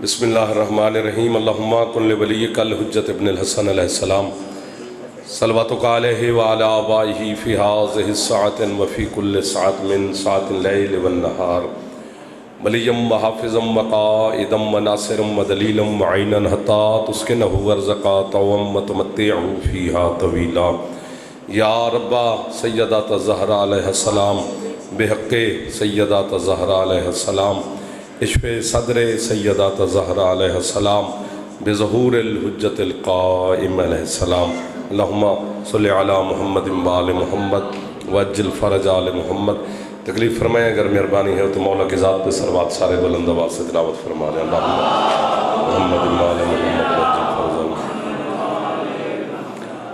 بسم اللہ الرحمن الرحیم اللہم کن لولیک الحجت ابن الحسن علیہ السلام صلواتک علیہ وعلی آبائہ فی ہذہ الساعۃ وفی کل ساعۃ من ساعۃ اللیل والنہار ولیم وحافظا وقائدا وناصرا ودلیلا معینا حتی تسکنہ ورزقا طوعا وتمتعہ فیہا طویلا یا رب سیدات الزہرا علیہ السلام بحق سیدات الزہرا علیہ السلام اشف صدر سیدات الزہرا علیہ السلام بظہور الحجت القائم علیہ السلام اللہم صلی علی محمد وآل محمد وعجل فرج آل محمد۔ تکلیف فرمائیں اگر مہربانی ہے تو مولا کی ذات پہ صلوات سارے بلند آواز سے تلاوت فرما لیں۔ اللہم محمد وآل محمد وعجل فرج آل محمد۔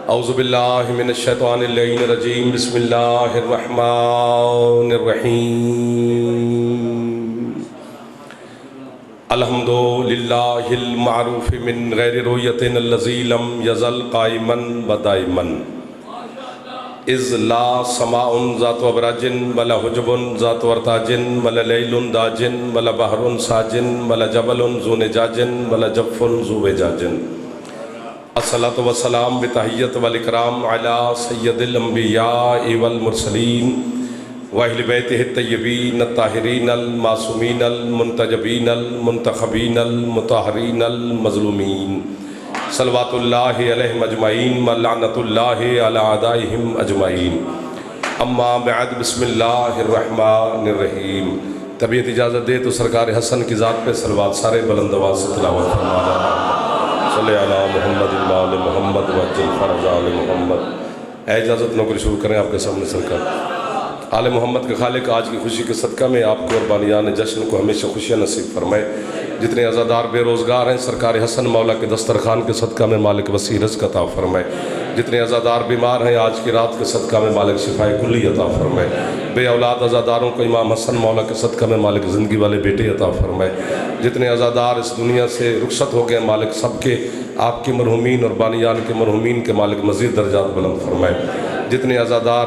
اعوذ باللہ من الشیطان اللعین الرجیم بسم اللہ الرحمن الرحیم۔ الحمدللہ المعروف من غیر رویت الذی لم یزل قائما و دائما اذ لا سماء ذات ابراج ولا حجب ذات ارتاج ولا لیل داج ولا بحر ساج ولا جبل ذو نجاج ولا جف ذو وجاج۔ الصلاۃ والسلام بتحیت والاکرام علی سید الانبیاء والمرسلین وَأَهْلِ بَيْتِهِ الطَّيِّبِينَ الطَّاهِرِينَ الْمَعْصُومِينَ الْمُنْتَجَبِينَ الْمُنْتَخَبِينَ الْمُطَهَّرِينَ الْمَظْلُومِينَ صلوات اللہ علیہم اجمعین ولعنۃ اللہ علی اعدائہم اجمعین۔ اما بعد بسم اللہ الرحمن الرحیم۔ طبیعت اجازت دے تو سرکار حسن کی ذات پہ صلوات سارے بلند آواز سے تلاوت فرما لیں۔ صلی علی محمد وآل محمد وعجل فرج آل محمد۔ اے اجازت نوکری شروع کریں آپ کے سامنے سرکار۔ آل محمد کے خالق آج کی خوشی کے صدقہ میں آپ کو اور بانیان جشن کو ہمیشہ خوشیاں نصیب فرمائے۔ جتنے عزادار بے روزگار ہیں سرکار حسن مولا کے دسترخوان کے صدقہ میں مالک وسیع رزق عطا فرمائے۔ جتنے عزادار بیمار ہیں آج کی رات کے صدقہ میں مالک شفائے کلی عطا فرمائے۔ بے اولاد عزاداروں کو امام حسن مولا کے صدقہ میں مالک زندگی والے بیٹے عطا فرمائے۔ جتنے عزادار اس دنیا سے رخصت ہو گئے مالک سب کے آپ کے مرحومین اور بانیان کے مرحومین کے مالک مزید درجات بلند فرمائے۔ جتنے عزادار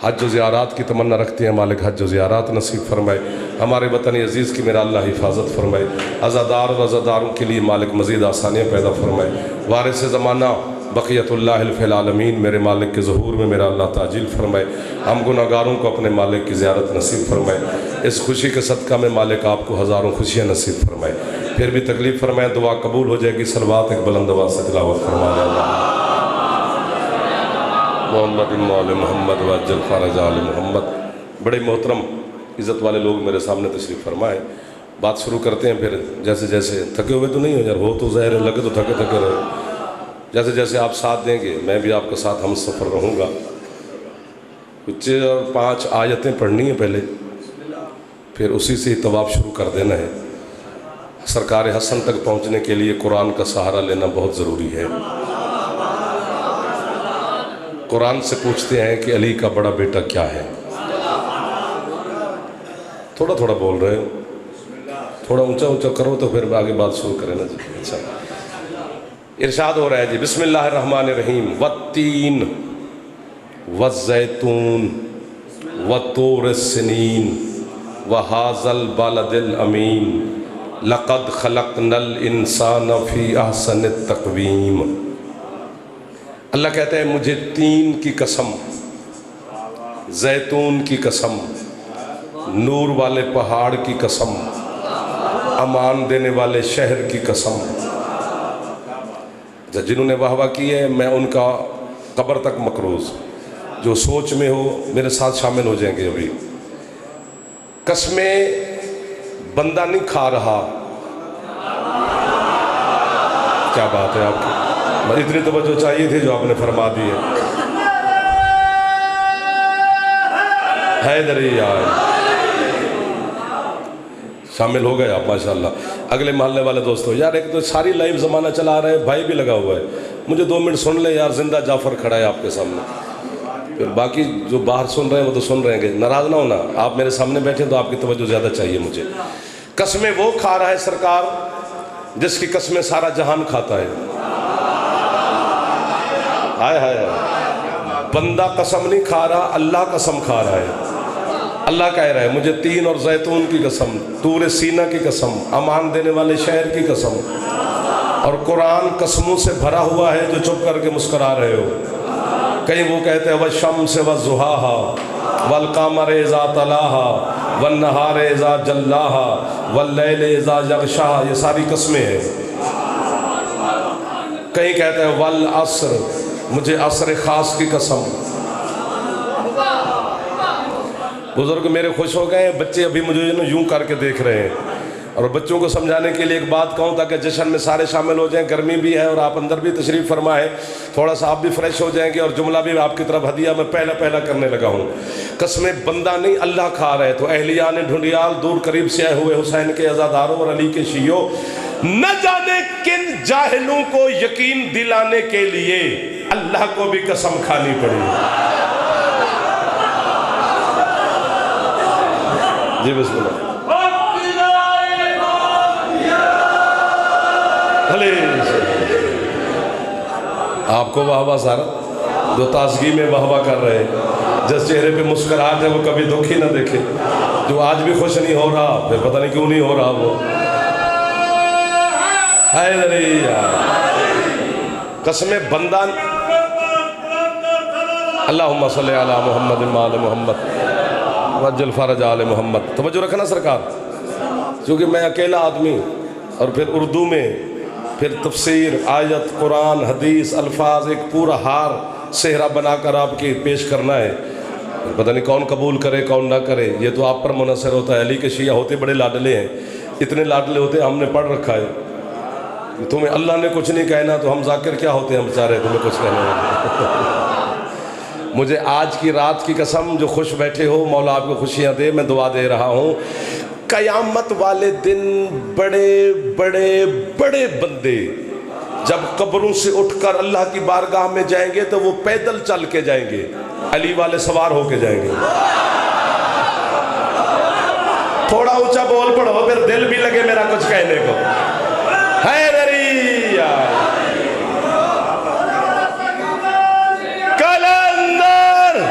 حج و زیارات کی تمنا رکھتے ہیں مالک حج و زیارات نصیب فرمائے۔ ہمارے وطن عزیز کی میرا اللہ حفاظت فرمائے۔ عزادار اور عزاداروں کے لیے مالک مزید آسانیاں پیدا فرمائے۔ وارث زمانہ بقیت اللہ فی العالمین میرے مالک کے ظہور میں میرا اللہ تعجیل فرمائے۔ ہم گناہگاروں کو اپنے مالک کی زیارت نصیب فرمائے۔ اس خوشی کے صدقہ میں مالک آپ کو ہزاروں خوشیاں نصیب فرمائے۔ پھر بھی تکلیف فرمائے دعا قبول ہو جائے گی۔ صلوات ایک بلند آواز سے تلاوت فرما لیں۔ اللہ محمد وآل محمد وعجل فرج آل محمد۔ بڑے محترم عزت والے لوگ میرے سامنے تشریف فرمائے۔ بات شروع کرتے ہیں پھر جیسے جیسے تھکے ہوئے تو نہیں ہو یار، ہو تو ظاہر ہے، لگے تو تھکے تھکے رہے۔ جیسے جیسے آپ ساتھ دیں گے میں بھی آپ کے ساتھ ہم سفر رہوں گا۔ کچھ 5 آیتیں پڑھنی ہیں پہلے، پھر اسی سے طواف شروع کر دینا ہے۔ سرکار حسن تک پہنچنے کے لیے قرآن کا سہارا لینا بہت ضروری ہے۔ قرآن سے پوچھتے ہیں کہ علی کا بڑا بیٹا کیا ہے؟ تھوڑا تھوڑا بول رہے ہو، تھوڑا اونچا اونچا کرو تو پھر آگے بات شروع کریں نا جی۔ اچھا ارشاد ہو رہا ہے جی بسم اللہ الرحمن الرحیم۔ والتین والزیتون وطور السنین وہذا البلد الامین لقد خلقنا الانسان فی احسن التقویم۔ اللہ کہتا ہے مجھے تین کی قسم، زیتون کی قسم، نور والے پہاڑ کی قسم، امان دینے والے شہر کی قسم۔ جنہوں نے واہ واہ کی ہے میں ان کا قبر تک مقروض، جو سوچ میں ہو میرے ساتھ شامل ہو جائیں گے۔ ابھی قسمیں بندہ نہیں کھا رہا، کیا بات ہے آپ کی، اتنی توجہ چاہیے تھی جو آپ نے فرما دی ہے۔ حیدری آئے شامل ہو گئے آپ ماشاءاللہ۔ اگلے محلے والے دوستو یار ایک تو ساری لائیو زمانہ چلا رہے ہیں، بھائی بھی لگا ہوا ہے، مجھے 2 منٹ سن لے یار، زندہ جعفر کھڑا ہے آپ کے سامنے۔ پھر باقی جو باہر سن رہے ہیں وہ تو سن رہے ہیں، ناراض نہ ہونا، آپ میرے سامنے بیٹھے تو آپ کی توجہ زیادہ چاہیے مجھے۔ قسمیں وہ کھا رہا ہے سرکار جس کی قسمیں سارا جہان کھاتا ہے۔ ہائے ہائے، بندہ قسم نہیں کھا رہا، اللہ قسم کھا رہا ہے۔ اللہ کہہ رہا ہے مجھے تین اور زیتون کی قسم، طور سینہ کی قسم، امان دینے والے شہر کی قسم، اور قرآن قسموں سے بھرا ہوا ہے جو چپ کر کے مسکرا رہے ہو۔ کہیں وہ کہتے ہیں والشمس والضحاها والقمر اذا تلاها والنہار اذا جلاها واللیل اذا یغشاها، یہ ساری قسمیں ہیں۔ کہیں کہتے ہیں والعصر، مجھے عصر خاص کی قسم۔ بزرگ میرے خوش ہو گئے ہیں، بچے ابھی مجھے یوں کر کے دیکھ رہے ہیں، اور بچوں کو سمجھانے کے لیے ایک بات کہوں تاکہ جشن میں سارے شامل ہو جائیں۔ گرمی بھی ہے اور آپ اندر بھی تشریف فرما ہے، تھوڑا سا آپ بھی فریش ہو جائیں گے، اور جملہ بھی آپ کی طرف ہدیہ میں پہلا کرنے لگا ہوں۔ قسمیں بندہ نہیں اللہ کھا رہے، تو اہلیہ نے ڈھونڈیال دور قریب سے آئے ہوئے حسین کے عزاداروں اور علی کے شیعوں، نہ جانے کن جاہلوں کو یقین دلانے کے لیے اللہ کو بھی قسم کھانی پڑی۔ جی بسم اللہ۔ آپ کو واہ واہ سارا جو تازگی میں واہ واہ کر رہے ہیں، جس چہرے پہ مسکراہٹ ہے وہ کبھی دکھ ہی نہ دیکھے، جو آج بھی خوش نہیں ہو رہا پھر پتہ نہیں کیوں نہیں ہو رہا وہ۔ قسمیں بندہ، اللہم صلی علی محمد وعلی محمد وعجل فرج آل محمد۔ توجہ رکھنا سرکار، کیونکہ میں اکیلا آدمی، اور پھر اردو میں پھر تفسیر، آیت، قرآن، حدیث، الفاظ، ایک پورا ہار صحرا بنا کر آپ کی پیش کرنا ہے۔ پتہ نہیں کون قبول کرے کون نہ کرے، یہ تو آپ پر منحصر ہوتا ہے۔ علی کے شیعہ ہوتے بڑے لاڈلے ہیں، اتنے لاڈلے ہوتے ہم نے پڑھ رکھا ہے۔ تمہیں اللہ نے کچھ نہیں کہنا تو ہم ذاکر کیا ہوتے ہیں بیچارے، تمہیں کچھ کہنا ہے۔ مجھے آج کی رات کی قسم، جو خوش بیٹھے ہو مولا آپ کو خوشیاں دے، میں دعا دے رہا ہوں، قیامت والے دن بڑے بڑے بڑے بندے جب قبروں سے اٹھ کر اللہ کی بارگاہ میں جائیں گے تو وہ پیدل چل کے جائیں گے، علی والے سوار ہو کے جائیں گے۔ تھوڑا اونچا بول پڑھو پھر دل بھی لگے میرا کچھ کہنے کو۔ حیدری کلندر،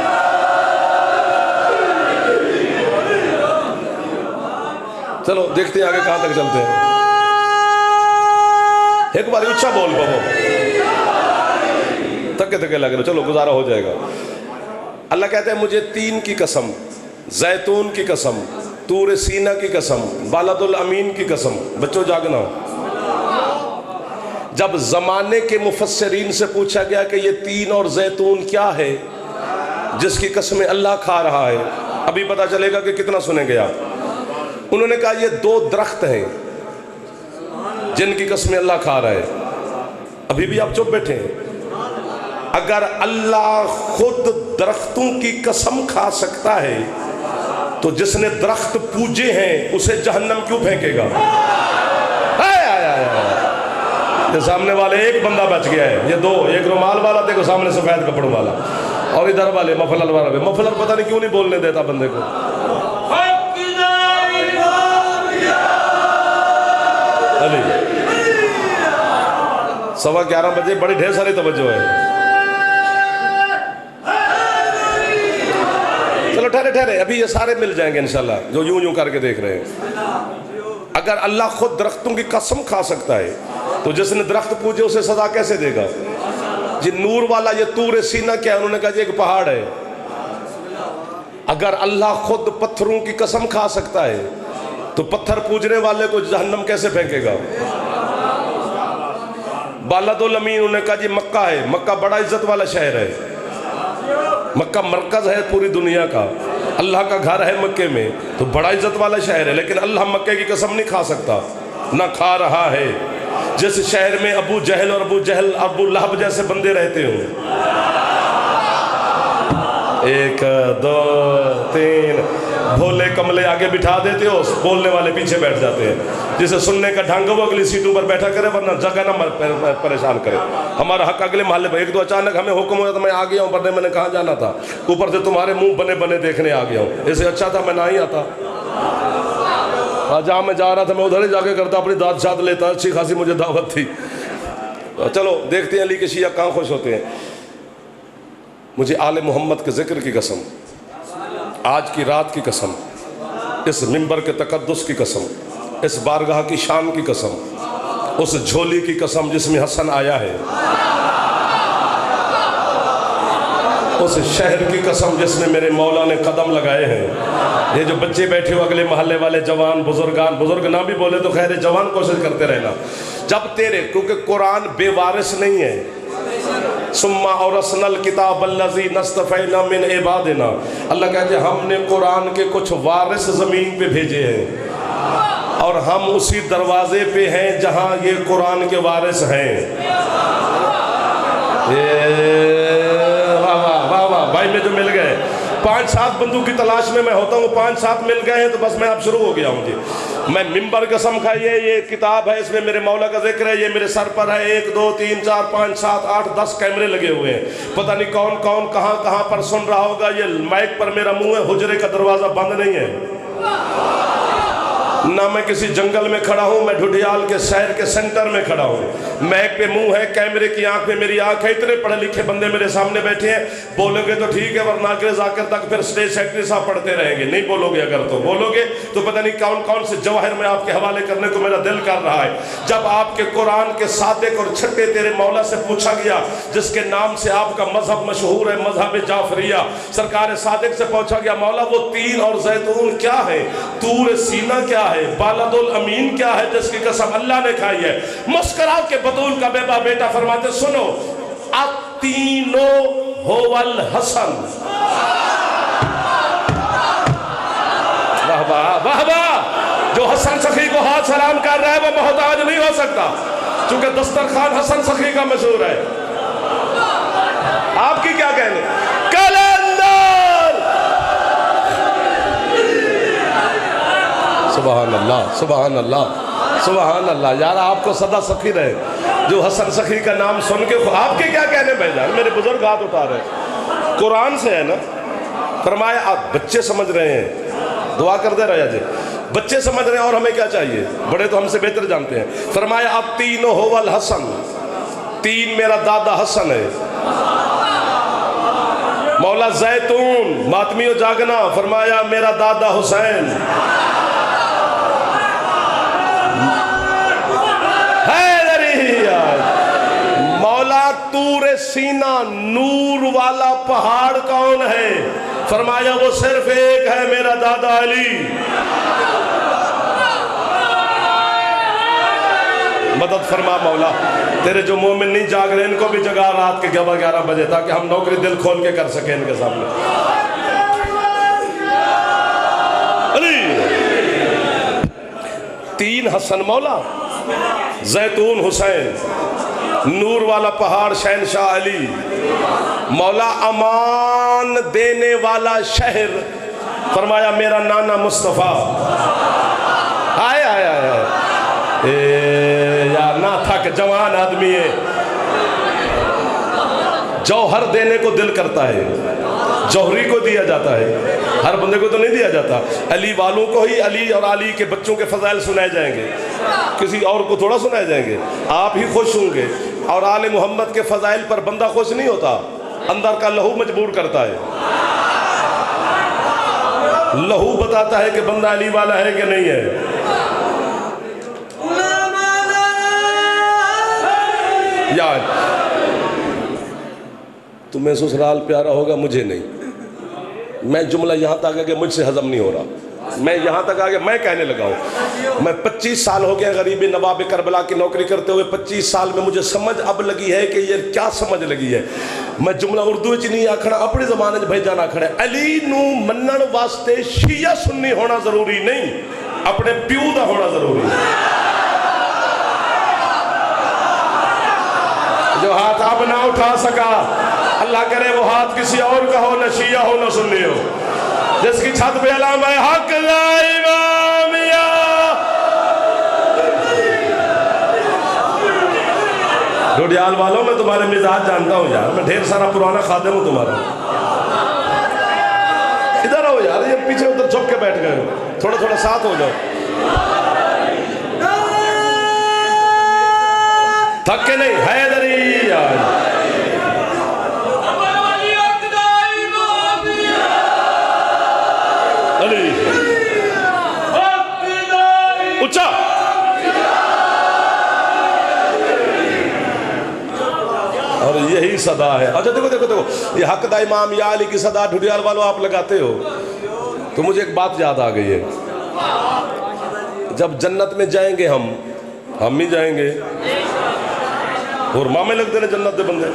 چلو دیکھتے ہیں آگے کہاں تک چلتے ہیں۔ ایک بار اچھا بول بابو، تھکے تھکے لگ رہے، چلو گزارا ہو جائے گا۔ اللہ کہتے ہیں مجھے تین کی قسم، زیتون کی قسم، طور سینہ کی قسم، بالد الامین کی قسم۔ بچوں جاگنا، جب زمانے کے مفسرین سے پوچھا گیا کہ یہ تین اور زیتون کیا ہے جس کی قسمیں اللہ کھا رہا ہے، ابھی پتہ چلے گا کہ کتنا سنے گیا۔ انہوں نے کہا یہ دو درخت ہیں جن کی قسمیں اللہ کھا رہا ہے۔ ابھی بھی آپ چپ بیٹھے ہیں؟ اگر اللہ خود درختوں کی قسم کھا سکتا ہے تو جس نے درخت پوجے ہیں اسے جہنم کیوں پھینکے گا؟ یہ سامنے والے ایک بندہ بچ گیا ہے، یہ دو، ایک رومال والا دیکھو سامنے سفید کپڑوں والا، اور ادھر والے مفلر والا بھی۔ مفلر پتہ نہیں کیوں نہیں بولنے دیتا بندے کو۔ علی 11:15 بجے بڑی ڈھیر ساری توجہ ہے۔ چلو ٹھہرے، ابھی یہ سارے مل جائیں گے انشاءاللہ جو یوں کر کے دیکھ رہے ہیں۔ اگر اللہ خود درختوں کی قسم کھا سکتا ہے تو جس نے درخت پوجے اسے سزا کیسے دے گا؟ جی نور والا یہ طور سینہ کیا ہے؟ انہوں نے کہا جی ایک پہاڑ ہے۔ اگر اللہ خود پتھروں کی قسم کھا سکتا ہے تو پتھر پوجنے والے کو جہنم کیسے پھینکے گا؟ بالد الامین انہوں نے کہا جی مکہ ہے، مکہ بڑا عزت والا شہر ہے، مکہ مرکز ہے پوری دنیا کا، اللہ کا گھر ہے مکے میں، تو بڑا عزت والا شہر ہے، لیکن اللہ مکے کی قسم نہیں کھا سکتا، نہ کھا رہا ہے۔ جس شہر میں ابو جہل اور ابو لہب جیسے بندے رہتے ہوں، 1 2 3 بھولے کملے آگے بٹھا دیتے ہو، بولنے والے پیچھے بیٹھ جاتے ہیں، جسے سننے کا ڈھنگ وہ اگلی سیٹوں پر بیٹھا کرے ورنہ جگہ نہ پریشان کرے۔ ہمارا حق اگلے محلے پر، ایک دو اچانک ہمیں حکم ہوا تو میں آ گیا ہوں، ورنہ میں نے کہاں جانا تھا، اوپر سے تمہارے منہ بنے بنے دیکھنے آ گیا ہوں، اسے اچھا تھا میں نہ ہی آتا۔ جہاں میں جا رہا تھا میں ادھر ہی جا کے کرتا، اپنی داد شاد لیتا، اچھی خاصی مجھے دعوت تھی۔ چلو دیکھتے ہیں علی کے شیعہ کہاں خوش ہوتے ہیں۔ مجھے آل محمد کے ذکر کی قسم، آج کی رات کی قسم، اس منبر کے تقدس کی قسم، اس بارگاہ کی شان کی قسم، اس جھولی کی قسم جس میں حسن آیا ہے، اس شہر کی قسم جس میں میرے مولا نے قدم لگائے ہیں. یہ جو بچے بیٹھے ہو اگلے محلے والے جوان بزرگان، بزرگ نہ بھی بولے تو خیر جوان کوشش کرتے رہنا. جب تیرے، کیونکہ قرآن بے وارث نہیں ہے. ثم اورثنا الکتاب الذی نصطفینا من عبادنا، اللہ کہتے ہیں ہم نے قرآن کے کچھ وارث زمین پہ بھیجے ہیں، اور ہم اسی دروازے پہ ہیں جہاں یہ قرآن کے وارث ہیں. بھائی میں جو مل گئے 5-7 بندوں کی تلاش میں ہوتا ہوں، 5-7 مل گئے ہیں تو بس میں اب شروع ہو گیا ہوں جی. میں منبر قسم کھائیے، یہ کتاب ہے، اس میں میرے مولا کا ذکر ہے، یہ میرے سر پر ہے. 1 2 3 4 5 7 8 10 کیمرے لگے ہوئے ہیں. پتہ نہیں کون کون کہاں پر سن رہا ہوگا. یہ مائک پر میرا منہ ہے، حجرے کا دروازہ بند نہیں ہے. نہ میں کسی جنگل میں کھڑا ہوں، میں ڈھڈیال کے شہر کے سینٹر میں کھڑا ہوں. میک پہ منہ ہے، کیمرے کی آنکھ پہ میری آنکھ ہے. اتنے پڑھے لکھے بندے میرے سامنے بیٹھے ہیں. بولو گے تو ٹھیک ہے، ورنہ اگلے ذاکر تک پھر اسٹیج سیکرٹری صاحب پڑھتے رہیں گے. نہیں بولو گے، اگر تو بولو گے تو پتہ نہیں کون کون سے جواہر میں آپ کے حوالے کرنے کو میرا دل کر رہا ہے. جب آپ کے قرآن کے صادق اور چھٹے تیرے مولا سے پوچھا گیا، جس کے نام سے آپ کا مذہب مشہور ہے، مذہب جعفریہ، سرکار صادق سے پوچھا گیا مولا وہ تین اور زیتون کیا ہے، طور سینا کیا ہے، بالد امین کیا ہے جس کی قسم اللہ نے کھائی ہے. مسکرا کے بطول کا بیٹا فرماتے سنو، التینو هو الحسن. واہ واہ واہ واہ. جو حسن سخی کو ہاتھ سلام کر رہا ہے وہ محتاج نہیں ہو سکتا، چونکہ دسترخوان حسن سخی کا مشہور ہے. آپ کی کیا کہنے؟ سبحان اللہ سبحان اللہ سبحان اللہ. یار آپ کو صدا سخی رہے جو حسن سخی کا نام سن کے. آپ کے کیا کہنے بھائی جان؟ میرے بزرگ ہاتھ اٹھا رہے ہیں. قرآن سے ہے نا. فرمایا آپ بچے سمجھ رہے ہیں، دعا کر دے رہا جی. بچے سمجھ رہے ہیں اور ہمیں کیا چاہیے؟ بڑے تو ہم سے بہتر جانتے ہیں. فرمایا اب تینوں هو الحسن، تین میرا دادا حسن ہے. مولا زیتون ماتمیو جاگنا فرمایا میرا دادا حسین. مولا طور سینا نور والا پہاڑ کون ہے؟ فرمایا وہ صرف ایک ہے، میرا دادا علی. مدد فرما مولا. تیرے جو مومن نہیں جاگ رہے ان کو بھی جگا رات کے 11 بجے تاکہ ہم نوکری دل کھول کے کر سکیں ان کے سامنے. علی تین حسن مولا، زیتون حسین، نور والا پہاڑ شہنشاہ علی. مولا امان دینے والا شہر فرمایا میرا نانا مصطفیٰ. آئے آئے آئے یار نہ تھک جوان آدمی ہے. جوہر دینے کو دل کرتا ہے، جوہری کو دیا جاتا ہے، ہر بندے کو تو نہیں دیا جاتا. علی والوں کو ہی علی اور علی کے بچوں کے فضائل سنائے جائیں گے، کسی اور کو تھوڑا سنائے جائیں گے. آپ ہی خوش ہوں گے. اور آل محمد کے فضائل پر بندہ خوش نہیں ہوتا، اندر کا لہو مجبور کرتا ہے. لہو بتاتا ہے کہ بندہ علی والا ہے کہ نہیں ہے. یار تمہیں سسرال پیارا ہوگا، مجھے نہیں. میں جملہ یہاں تک ہے کہ مجھ سے ہضم نہیں ہو رہا. میں یہاں تک آگے میں کہنے لگا ہوں. میں 25 سال ہو گیا غریبی نواب کربلا کی نوکری کرتے ہوئے. 25 سال میں مجھے سمجھ اب لگی ہے کہ یہ کیا سمجھ لگی ہے. میں جملہ اردو چ نہیں آکھنا، اپنی زبان بھائی جان آکھنا. علی نو منن واسطے شیعہ سنی ہونا ضروری نہیں، اپنے پیو دا ہونا ضروری. جو ہاتھ اب نہ اٹھا سکا اللہ کرے وہ ہاتھ کسی اور کا ہو، نہ شیعہ ہو نہ سنی ہو. جس کی چھت پہ علامہ حق لا امامیہ. ڈوڈیال والوں میں تمہارے مزاج جانتا ہوں یار، میں ڈھیر سارا پرانا خادم ہوں تمہارا. ادھر آؤ یار، یہ پیچھے ادھر چھپ کے بیٹھ گئے ہو، تھوڑا تھوڑا ساتھ ہو جاؤ. تھک کے نہیں حیدری یار. یہی صدا ہے. اچھا دیکھو دیکھو دیکھو, یہ حق دا امام یا علی کی صدا ڈھڈیال والوں آپ لگاتے ہو. تو مجھے ایک بات یاد آ گئی ہے, جب جنت میں جائیں گے ہم ہی جائیں گے, اور مامے لگتے ہیں جنت دے بندے.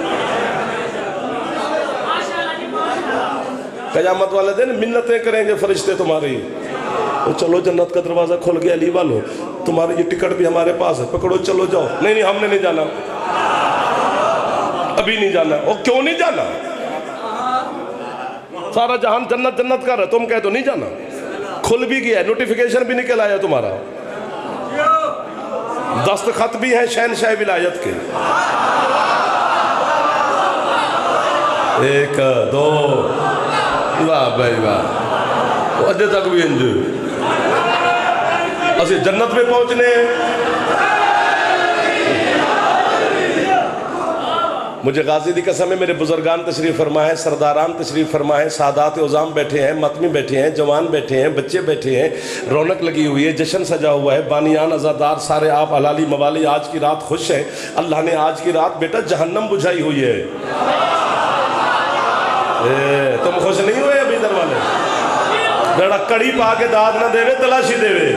قیامت والے دن منتیں کریں گے فرشتے تمہاری, چلو جنت کا دروازہ کھل گیا علی والو, تمہاری یہ ٹکٹ بھی ہمارے پاس ہے, پکڑو چلو جاؤ. نہیں ہم نے نہیں جانا, ابھی نہیں جانا. اور کیوں نہیں جانا؟ سارا جہان جنت جنت کر رہا ہے, تم کہہ تو نہیں جانا. کھل بھی گیا, نوٹیفیکیشن بھی نکل آیا تمہارا, دستخط بھی ہے شہنشاہ ولایت کے. 1 2 واہ بھائی واہ, اجے تک بھی انجو اسی جنت میں پہنچنے. مجھے غازی دی قسم ہے, میرے بزرگان تشریف فرما ہے, سرداران تشریف فرما ہے, سادات عظام بیٹھے ہیں, متمی بیٹھے ہیں, جوان بیٹھے ہیں, بچے بیٹھے ہیں, رونق لگی ہوئی ہے, جشن سجا ہوا ہے, بانیان عزادار سارے آپ حلالی موالی آج کی رات خوش ہیں. اللہ نے آج کی رات بیٹا جہنم بجھائی ہوئی ہے. تم خوش نہیں ہوئے ابھی در والے؟ بیڑا کڑی پا کے داد نہ دے وے, تلاشی دے وے.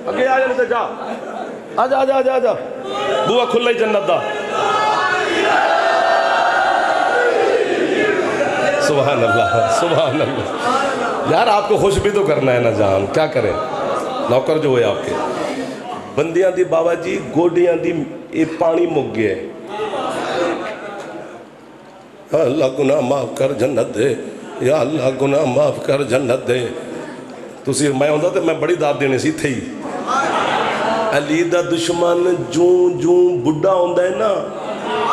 اگے آ جا جا آجا آجا آجا آجا, بوا کھلا ہی جنت دا. سبحان اللہ سبحان اللہ. یار آپ کو خوش بھی تو کرنا ہے نا جان, کیا کریں. نوکر جو ہوئے آپ کے بندیاں دی بابا جی گوڈیاں دی یہ پانی مک گیا ہے. اللہ گناہ معاف کر جنت دے, یا اللہ گناہ معاف کر جنت دے. تسی میں ہوندہ تو میں بڑی داد دینے سی تھی. علی دا دشمن جوں جوں بڑھا ہوندہ ہے نا,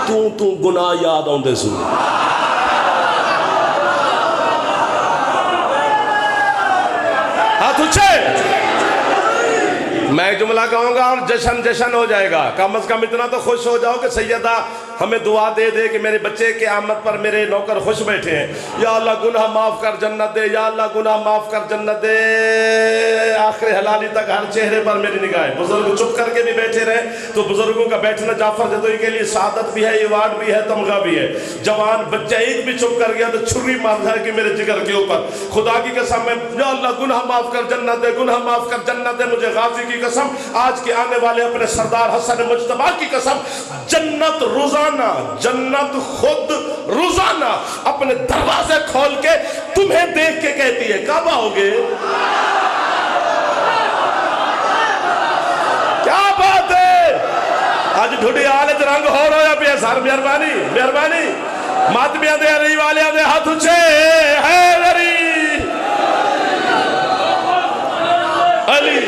تو گناہ یاد ہوندے سو. ہاتھ اچھے, میں جملہ کہوں گا اور جشن جشن ہو جائے گا. کم از کم اتنا تو خوش ہو جاؤ کہ سیدہ ہمیں دعا دے دے کہ میرے بچے کے آمد پر میرے نوکر خوش بیٹھے ہیں. یا اللہ گناہ معاف کر جنت دے, یا اللہ گناہ معاف کر جنت دے. آخر حلالی تک ہر چہرے پر میری نگاہ ہے. بزرگ چپ کر کے بھی بیٹھے رہے تو بزرگوں کا بیٹھنا جعفر جدوئی کے لیے سعادت بھی ہے, ایوارڈ بھی ہے, تمغہ بھی ہے. جوان بچہ ایک بھی چپ کر گیا تو چھری مار ہے کہ میرے جگر کے اوپر. خدا کی قسم میں یا اللہ گناہ معاف کر جنت دے, گناہ معاف کر جنت دے. مجھے غازی کی قسم, آج کے آنے والے اپنے سردار حسن مجتبیٰ کی قسم, جنت روزانہ, جنت خود روزانہ اپنے دروازے کھول کے تمہیں دیکھ کے کہتی ہے کعبہ ہوگے. کیا بات ہے, آج ڈھوڑی آلت رنگ ہو رہا ہے پہ سار. مہربانی مہربانی, ماتمیاں دے علی والے دے ہاتھ اچھے. حیدری علی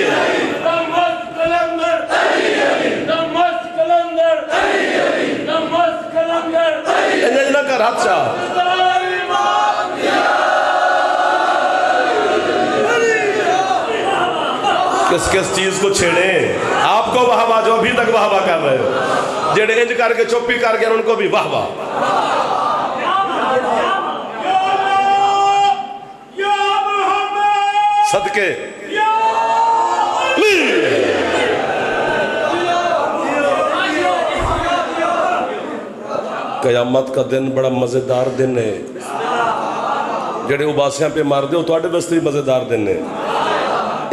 نہ کر ہاتھ چاہ. کس کس چیز کو چھیڑیں آپ کو واہ واہ, جو ابھی تک واہ واہ کر رہے ہو. جڑے انج کر کے چوپی کر کے ان کو بھی واہ واہ. صدقے قیامت کا دن بڑا مزیدار دن ہے. جڑے اباسیاں پہ مار دے ہو تو آٹے بستی مزیدار دن ہے.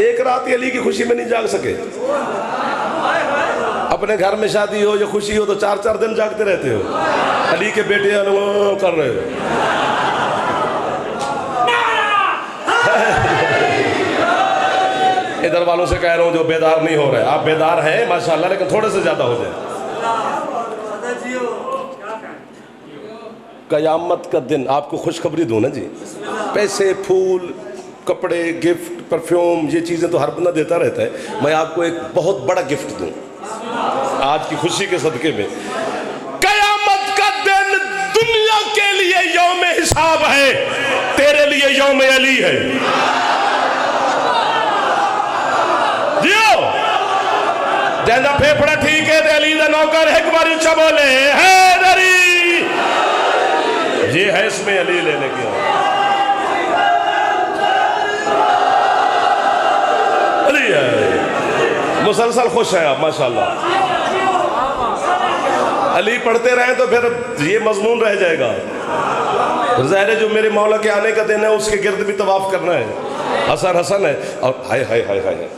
ایک رات علی کی خوشی میں نہیں جاگ سکے. اپنے گھر میں شادی ہو یا خوشی ہو تو 4 دن جاگتے رہتے ہو. علی کے بیٹے کر رہے ہو. ادھر والوں سے کہہ رہا ہوں جو بیدار نہیں ہو رہے, آپ بیدار ہیں ماشاءاللہ, لیکن تھوڑے سے زیادہ ہو جائے. قیامت کا دن آپ کو خوشخبری دوں نا جی. پیسے, پھول, کپڑے, گفٹ, پرفیوم, یہ چیزیں تو ہر بندہ دیتا رہتا ہے. میں آپ کو ایک بہت بڑا گفٹ دوں آج کی خوشی کے صدقے میں. قیامت کا دن دنیا کے لیے یوم حساب ہے, تیرے لیے یوم علی ہے. دیو جیسا پھیپڑا ٹھیک ہے تے علی دا نوکر ایک بار اچھا بولے حیدری, یہ ہے اس میں علی لینے کی. مسلسل خوش ہیں آپ ماشاءاللہ. علی پڑھتے رہیں تو پھر یہ مضمون رہ جائے گا. ظاہر ہے جو میرے مولا کے آنے کا دن ہے اس کے گرد بھی طواف کرنا ہے. حسن حسن ہے. اور ہائے ہائے ہائے ہائے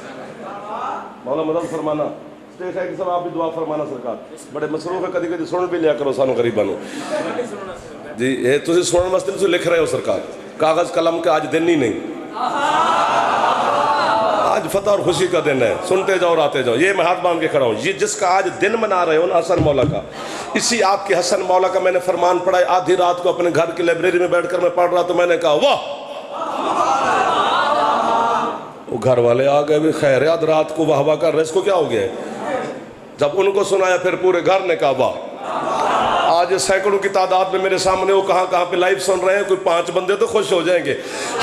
مولا مدد فرمانا اسٹیج ہے کہ سب آپ بھی دعا فرمانا. سرکار بڑے مصروف ہے, کدی کدی سن بھی لیا کرو سانو غریبانو. جی یہ تسی سنن واسطے تسی لکھ رہے ہو سرکار, کاغذ قلم کا آج دن ہی نہیں, آج فتح اور خوشی کا دن ہے. سنتے جاؤ اور آتے جاؤ. یہ میں ہاتھ باندھ کے کھڑا ہوں, یہ جس کا آج دن منا رہے ہو نا حسن مولا کا, اسی آپ کے حسن مولا کا میں نے فرمان پڑھا ہے. آدھی رات کو اپنے گھر کی لائبریری میں بیٹھ کر میں پڑھ رہا تو میں نے کہا واہ, وہ گھر والے آ گئے بھی خیر ہے, آدھ رات کو واہ واہ کر رہے, اس کو کیا ہو گیا ہے. جب ان کو سنایا پھر پورے گھر نے کہا واہ. آج سینکڑوں کی تعداد میں میرے سامنے وہ کہاں پہ لائیو سن رہے ہیں, کوئی 5 بندے تو خوش ہو جائیں گے.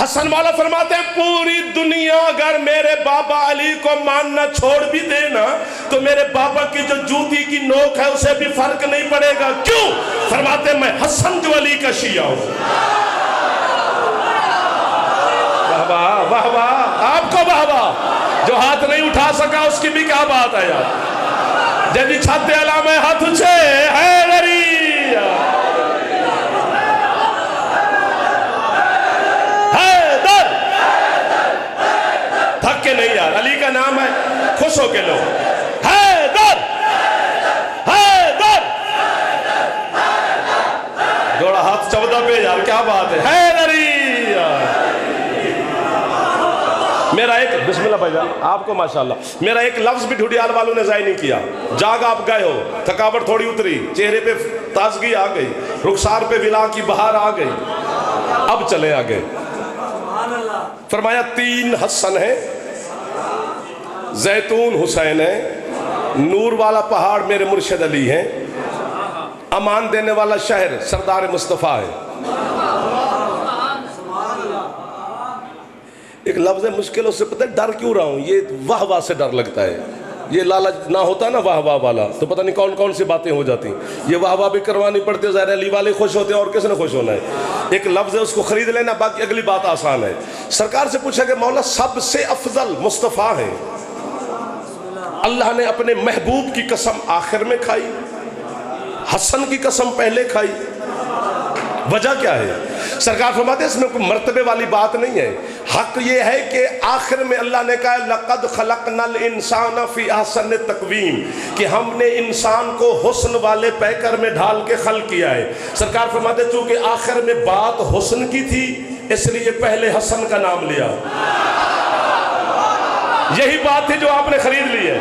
حسن مولا فرماتے ہیں پوری دنیا اگر میرے بابا علی کو ماننا چھوڑ بھی دینا تو میرے بابا کی جو جوتی کی نوک ہے اسے بھی فرق نہیں پڑے گا. کیوں؟ فرماتے ہیں میں حسن جو علی کا شیعہ ہوں. واہ واہ واہ واہ, آپ کو واہ واہ. جو ہاتھ نہیں اٹھا سکا اس کی بھی کیا بات ہے یار. جدی چھاتے علامہ ہاتھ اچھے حیدری حیدر, تھک کے نہیں یار, علی کا نام ہے, خوش ہو کے لو. حیدر حیدر, جوڑا ہاتھ 14 پہ یار, کیا بات ہے. حیدری میرا ایک, بسم اللہ بھائی جان آپ کو ماشاءاللہ, میرا ایک لفظ بھی ڈھوڈیال والوں نے ضائع نہیں کیا. جاگ آپ گئے ہو, تھکاوٹ تھوڑی اتری, چہرے پہ تازگی آ گئی, رخسار پہ ولا کی بہار آ گئی, اب چلے آگے. فرمایا 3 حسن ہیں, زیتون حسین ہے, نور والا پہاڑ میرے مرشد علی ہیں, امان دینے والا شہر سردار مصطفیٰ ہے. ایک لفظ ہے مشکل, اس سے پتہ ڈر کیوں رہا ہوں, یہ واہ واہ سے ڈر لگتا ہے. یہ لالچ نہ ہوتا نا واہ واہ والا تو پتہ نہیں کون کون سی باتیں ہو جاتی. یہ واہ واہ بھی کروانی پڑتی ہے, ظاہر علی والے خوش ہوتے ہیں اور کس نے خوش ہونا ہے. ایک لفظ ہے اس کو خرید لینا, باقی اگلی بات آسان ہے. سرکار سے پوچھا کہ مولا سب سے افضل مصطفیٰ ہیں, اللہ نے اپنے محبوب کی قسم آخر میں کھائی, حسن کی قسم پہلے کھائی, وجہ کیا ہے؟ سرکار فرماتے ہیں اس میں کوئی مرتبے والی بات نہیں ہے. حق یہ ہے کہ آخر میں اللہ نے کہا لَقَدْ خَلَقْنَا الْإِنسَانَ فِي أَحْسَنِ تَقْوِيمٍ, کہ ہم نے انسان کو حسن والے پیکر میں ڈھال کے خلق کیا ہے. سرکار فرماتے ہیں چونکہ آخر میں بات حسن کی تھی اس لیے پہلے حسن کا نام لیا. یہی بات تھی جو آپ نے خرید لی ہے,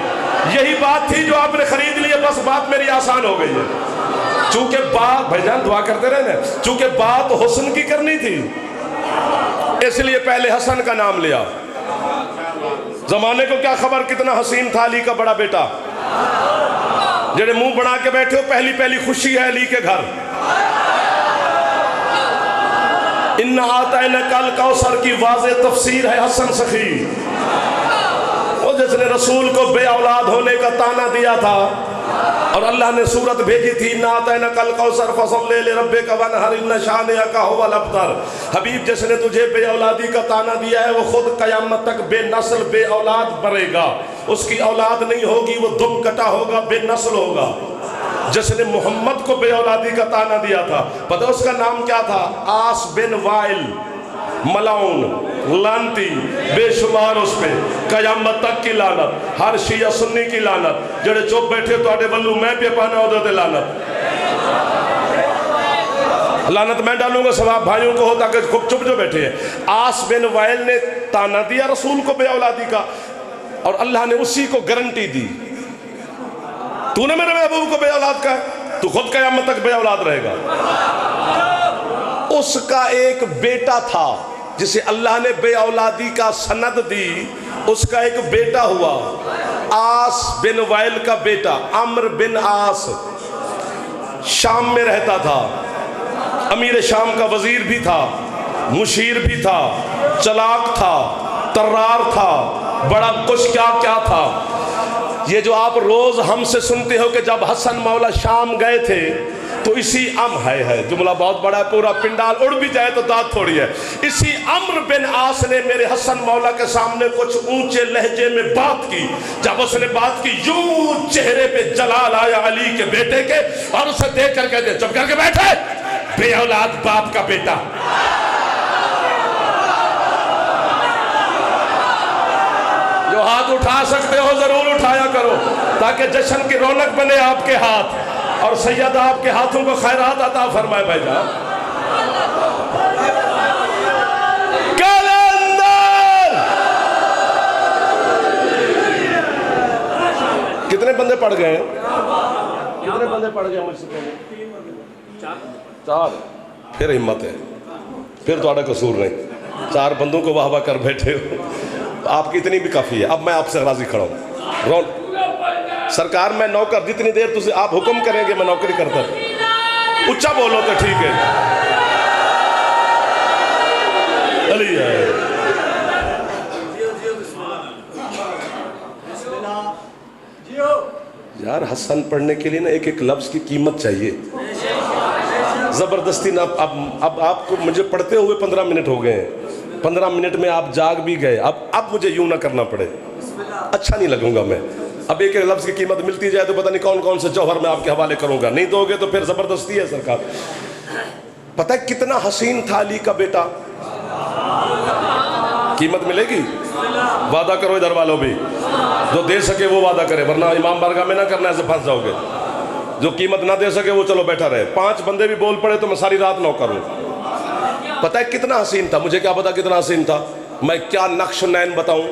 یہی بات تھی جو آپ نے خرید لی ہے, بس بات میری آسان ہو گئی ہے. چونکہ بات, بھائی جان دعا کرتے رہے نا, چونکہ بات حسن کی کرنی تھی اس لیے پہلے حسن کا نام لیا. زمانے کو کیا خبر کتنا حسین تھا علی کا بڑا بیٹا, جڑے منہ بنا کے بیٹھے ہو پہلی پہلی خوشی ہے علی کے گھر. اِنَّا آتَيْنَاكَ الْكَوْثَرَ کی واضح تفسیر ہے حسن سخی, وہ جس نے رسول کو بے اولاد ہونے کا تانا دیا تھا اور اللہ نے صورت بھیجی تھی اِنَّا آتَيْنَاكَ الْكَوْثَرَ فَصَلِّ لِرَبِّكَ وَانْحَرْ إِنَّ شَانِئَكَ هُوَ الْأَبْتَرُ. حبیب جس نے تجھے بے اولادی کا تانا دیا ہے وہ خود قیامت تک بے نسل بے اولاد مرے گا. اس کی اولاد نہیں ہوگی, وہ دم کٹا ہوگا, بے نسل ہوگا. جس نے محمد کو بے اولادی کا تانا دیا تھا, پتہ اس کا نام کیا تھا؟ آس بن وائل, ملعون, لانتی, بے شمار اس پہ, قیامت تک کی لعنت, ہر شیعہ سنی کی لعنت, جڑے چپ بیٹھے تو آڑے بلو میں پہ پانا ہو دیتے لعنت. لعنت میں ڈالوں گا, ثواب بھائیوں کو ہو تاکہ خوب چپ جو بیٹھے ہیں. آس بن وائل نے تانا دیا رسول کو بے اولادی کا اور اللہ نے اسی کو گارنٹی دی, تو نے میرے محبوب کو بے اولاد کا ہے, تو خود قیامت تک بے اولاد رہے گا. اس کا ایک بیٹا تھا جسے اللہ نے بے اولادی کا سند دی, اس کا ایک بیٹا ہوا, آس بن وائل کا بیٹا عمرو بن آس, شام میں رہتا تھا, امیر شام کا وزیر بھی تھا, مشیر بھی تھا, چلاک تھا, طرار تھا, بڑا کچھ کیا کیا تھا. یہ جو آپ روز ہم سے سنتے ہو کہ جب حسن مولا شام گئے تھے تو اسی ہے جملہ بہت بڑا ہے، پورا پنڈال اڑ بھی جائے تو داد تھوڑی ہے۔ اسی عمرو بن عاص نے میرے حسن مولا کے سامنے کچھ اونچے لہجے میں بات کی۔ جب اس نے بات کی یوں چہرے پہ جلال آیا علی کے بیٹے کے، اور اسے دیکھ کر کہتے چپ کر کے بیٹھے، بے اولاد باپ کا بیٹا۔ جو ہاتھ اٹھا سکتے ہو ضرور اٹھایا کرو، تاکہ جشن کی رونق بنے آپ کے ہاتھ، اور سید آپ کے ہاتھوں کو خیرات عطا فرمائے۔ بھائی جان کلندر کتنے بندے پڑ گئے ہیں؟ کتنے بندے پڑ گئے مجھ سے پہلے؟ 4۔ پھر ہمت ہے، پھر تو آڑا قصور نہیں، 4 بندوں کو واہ واہ کر بیٹھے ہو، آپ کی اتنی بھی کافی ہے۔ اب میں آپ سے راضی کھڑا ہوں سرکار، میں نوکر، جتنی دیر تجھے آپ حکم کریں گے میں نوکری کرتا ہوں۔ اچھا بولو تو ٹھیک ہے۔ علی ہے یار، حسن پڑھنے کے لیے نا ایک ایک لفظ کی قیمت چاہیے، زبردستی نہ۔ اب آپ کو مجھے پڑھتے ہوئے 15 منٹ ہو گئے ہیں، 15 منٹ میں آپ جاگ بھی گئے، اب مجھے یوں نہ کرنا پڑے، اچھا نہیں لگوں گا میں۔ اب ایک ایک لفظ کی قیمت ملتی جائے تو پتہ نہیں کون کون سے جوہر میں آپ کے حوالے کروں گا، نہیں دو گے تو پھر زبردستی ہے سرکار۔ پتہ ہے کتنا حسین تھا علی کا بیٹا؟ قیمت ملے گی؟ وعدہ کرو ادھر والوں بھی، جو دے سکے وہ وعدہ کرے، ورنہ امام بارگاہ میں نہ کرنا، ایسے پھنس جاؤ گے۔ جو قیمت نہ دے سکے وہ چلو بیٹھا رہے۔ 5 بندے بھی بول پڑے تو میں ساری رات نوکر ہوں۔ پتہ ہے کتنا حسین تھا؟ مجھے کیا پتا کتنا حسین تھا؟ میں کیا نقش نین بتاؤں،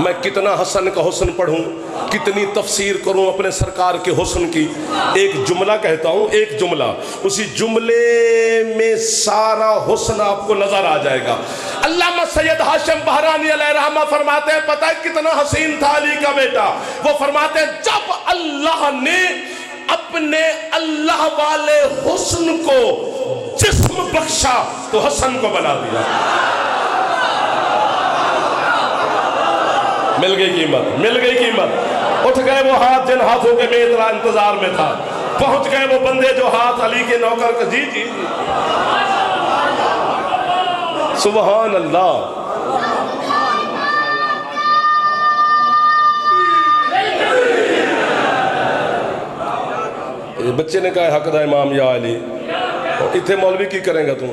میں کتنا حسن کا حسن پڑھوں، کتنی تفسیر کروں اپنے سرکار کے حسن کی۔ ایک جملہ کہتا ہوں، ایک جملہ، اسی جملے میں سارا حسن آپ کو نظر آ جائے گا۔ علامہ سید ہاشم بہرانی علیہ رحمہ فرماتے ہیں پتہ ہے کتنا حسین تھا علی کا بیٹا؟ وہ فرماتے ہیں جب اللہ نے اپنے اللہ والے حسن کو جسم بخشا تو حسن کو بنا دیا۔ مل گئی قیمت، مل گئی قیمت۔ اٹھ گئے وہ ہاتھ جن ہاتھوں کے میں اتنا انتظار میں تھا، پہنچ گئے وہ بندے جو ہاتھ علی کے نوکر کا۔ جی جی جی، سبحان اللہ۔ بچے نے کہا حق دا امام یا علی، اتھے مولوی کی کریں گا تم؟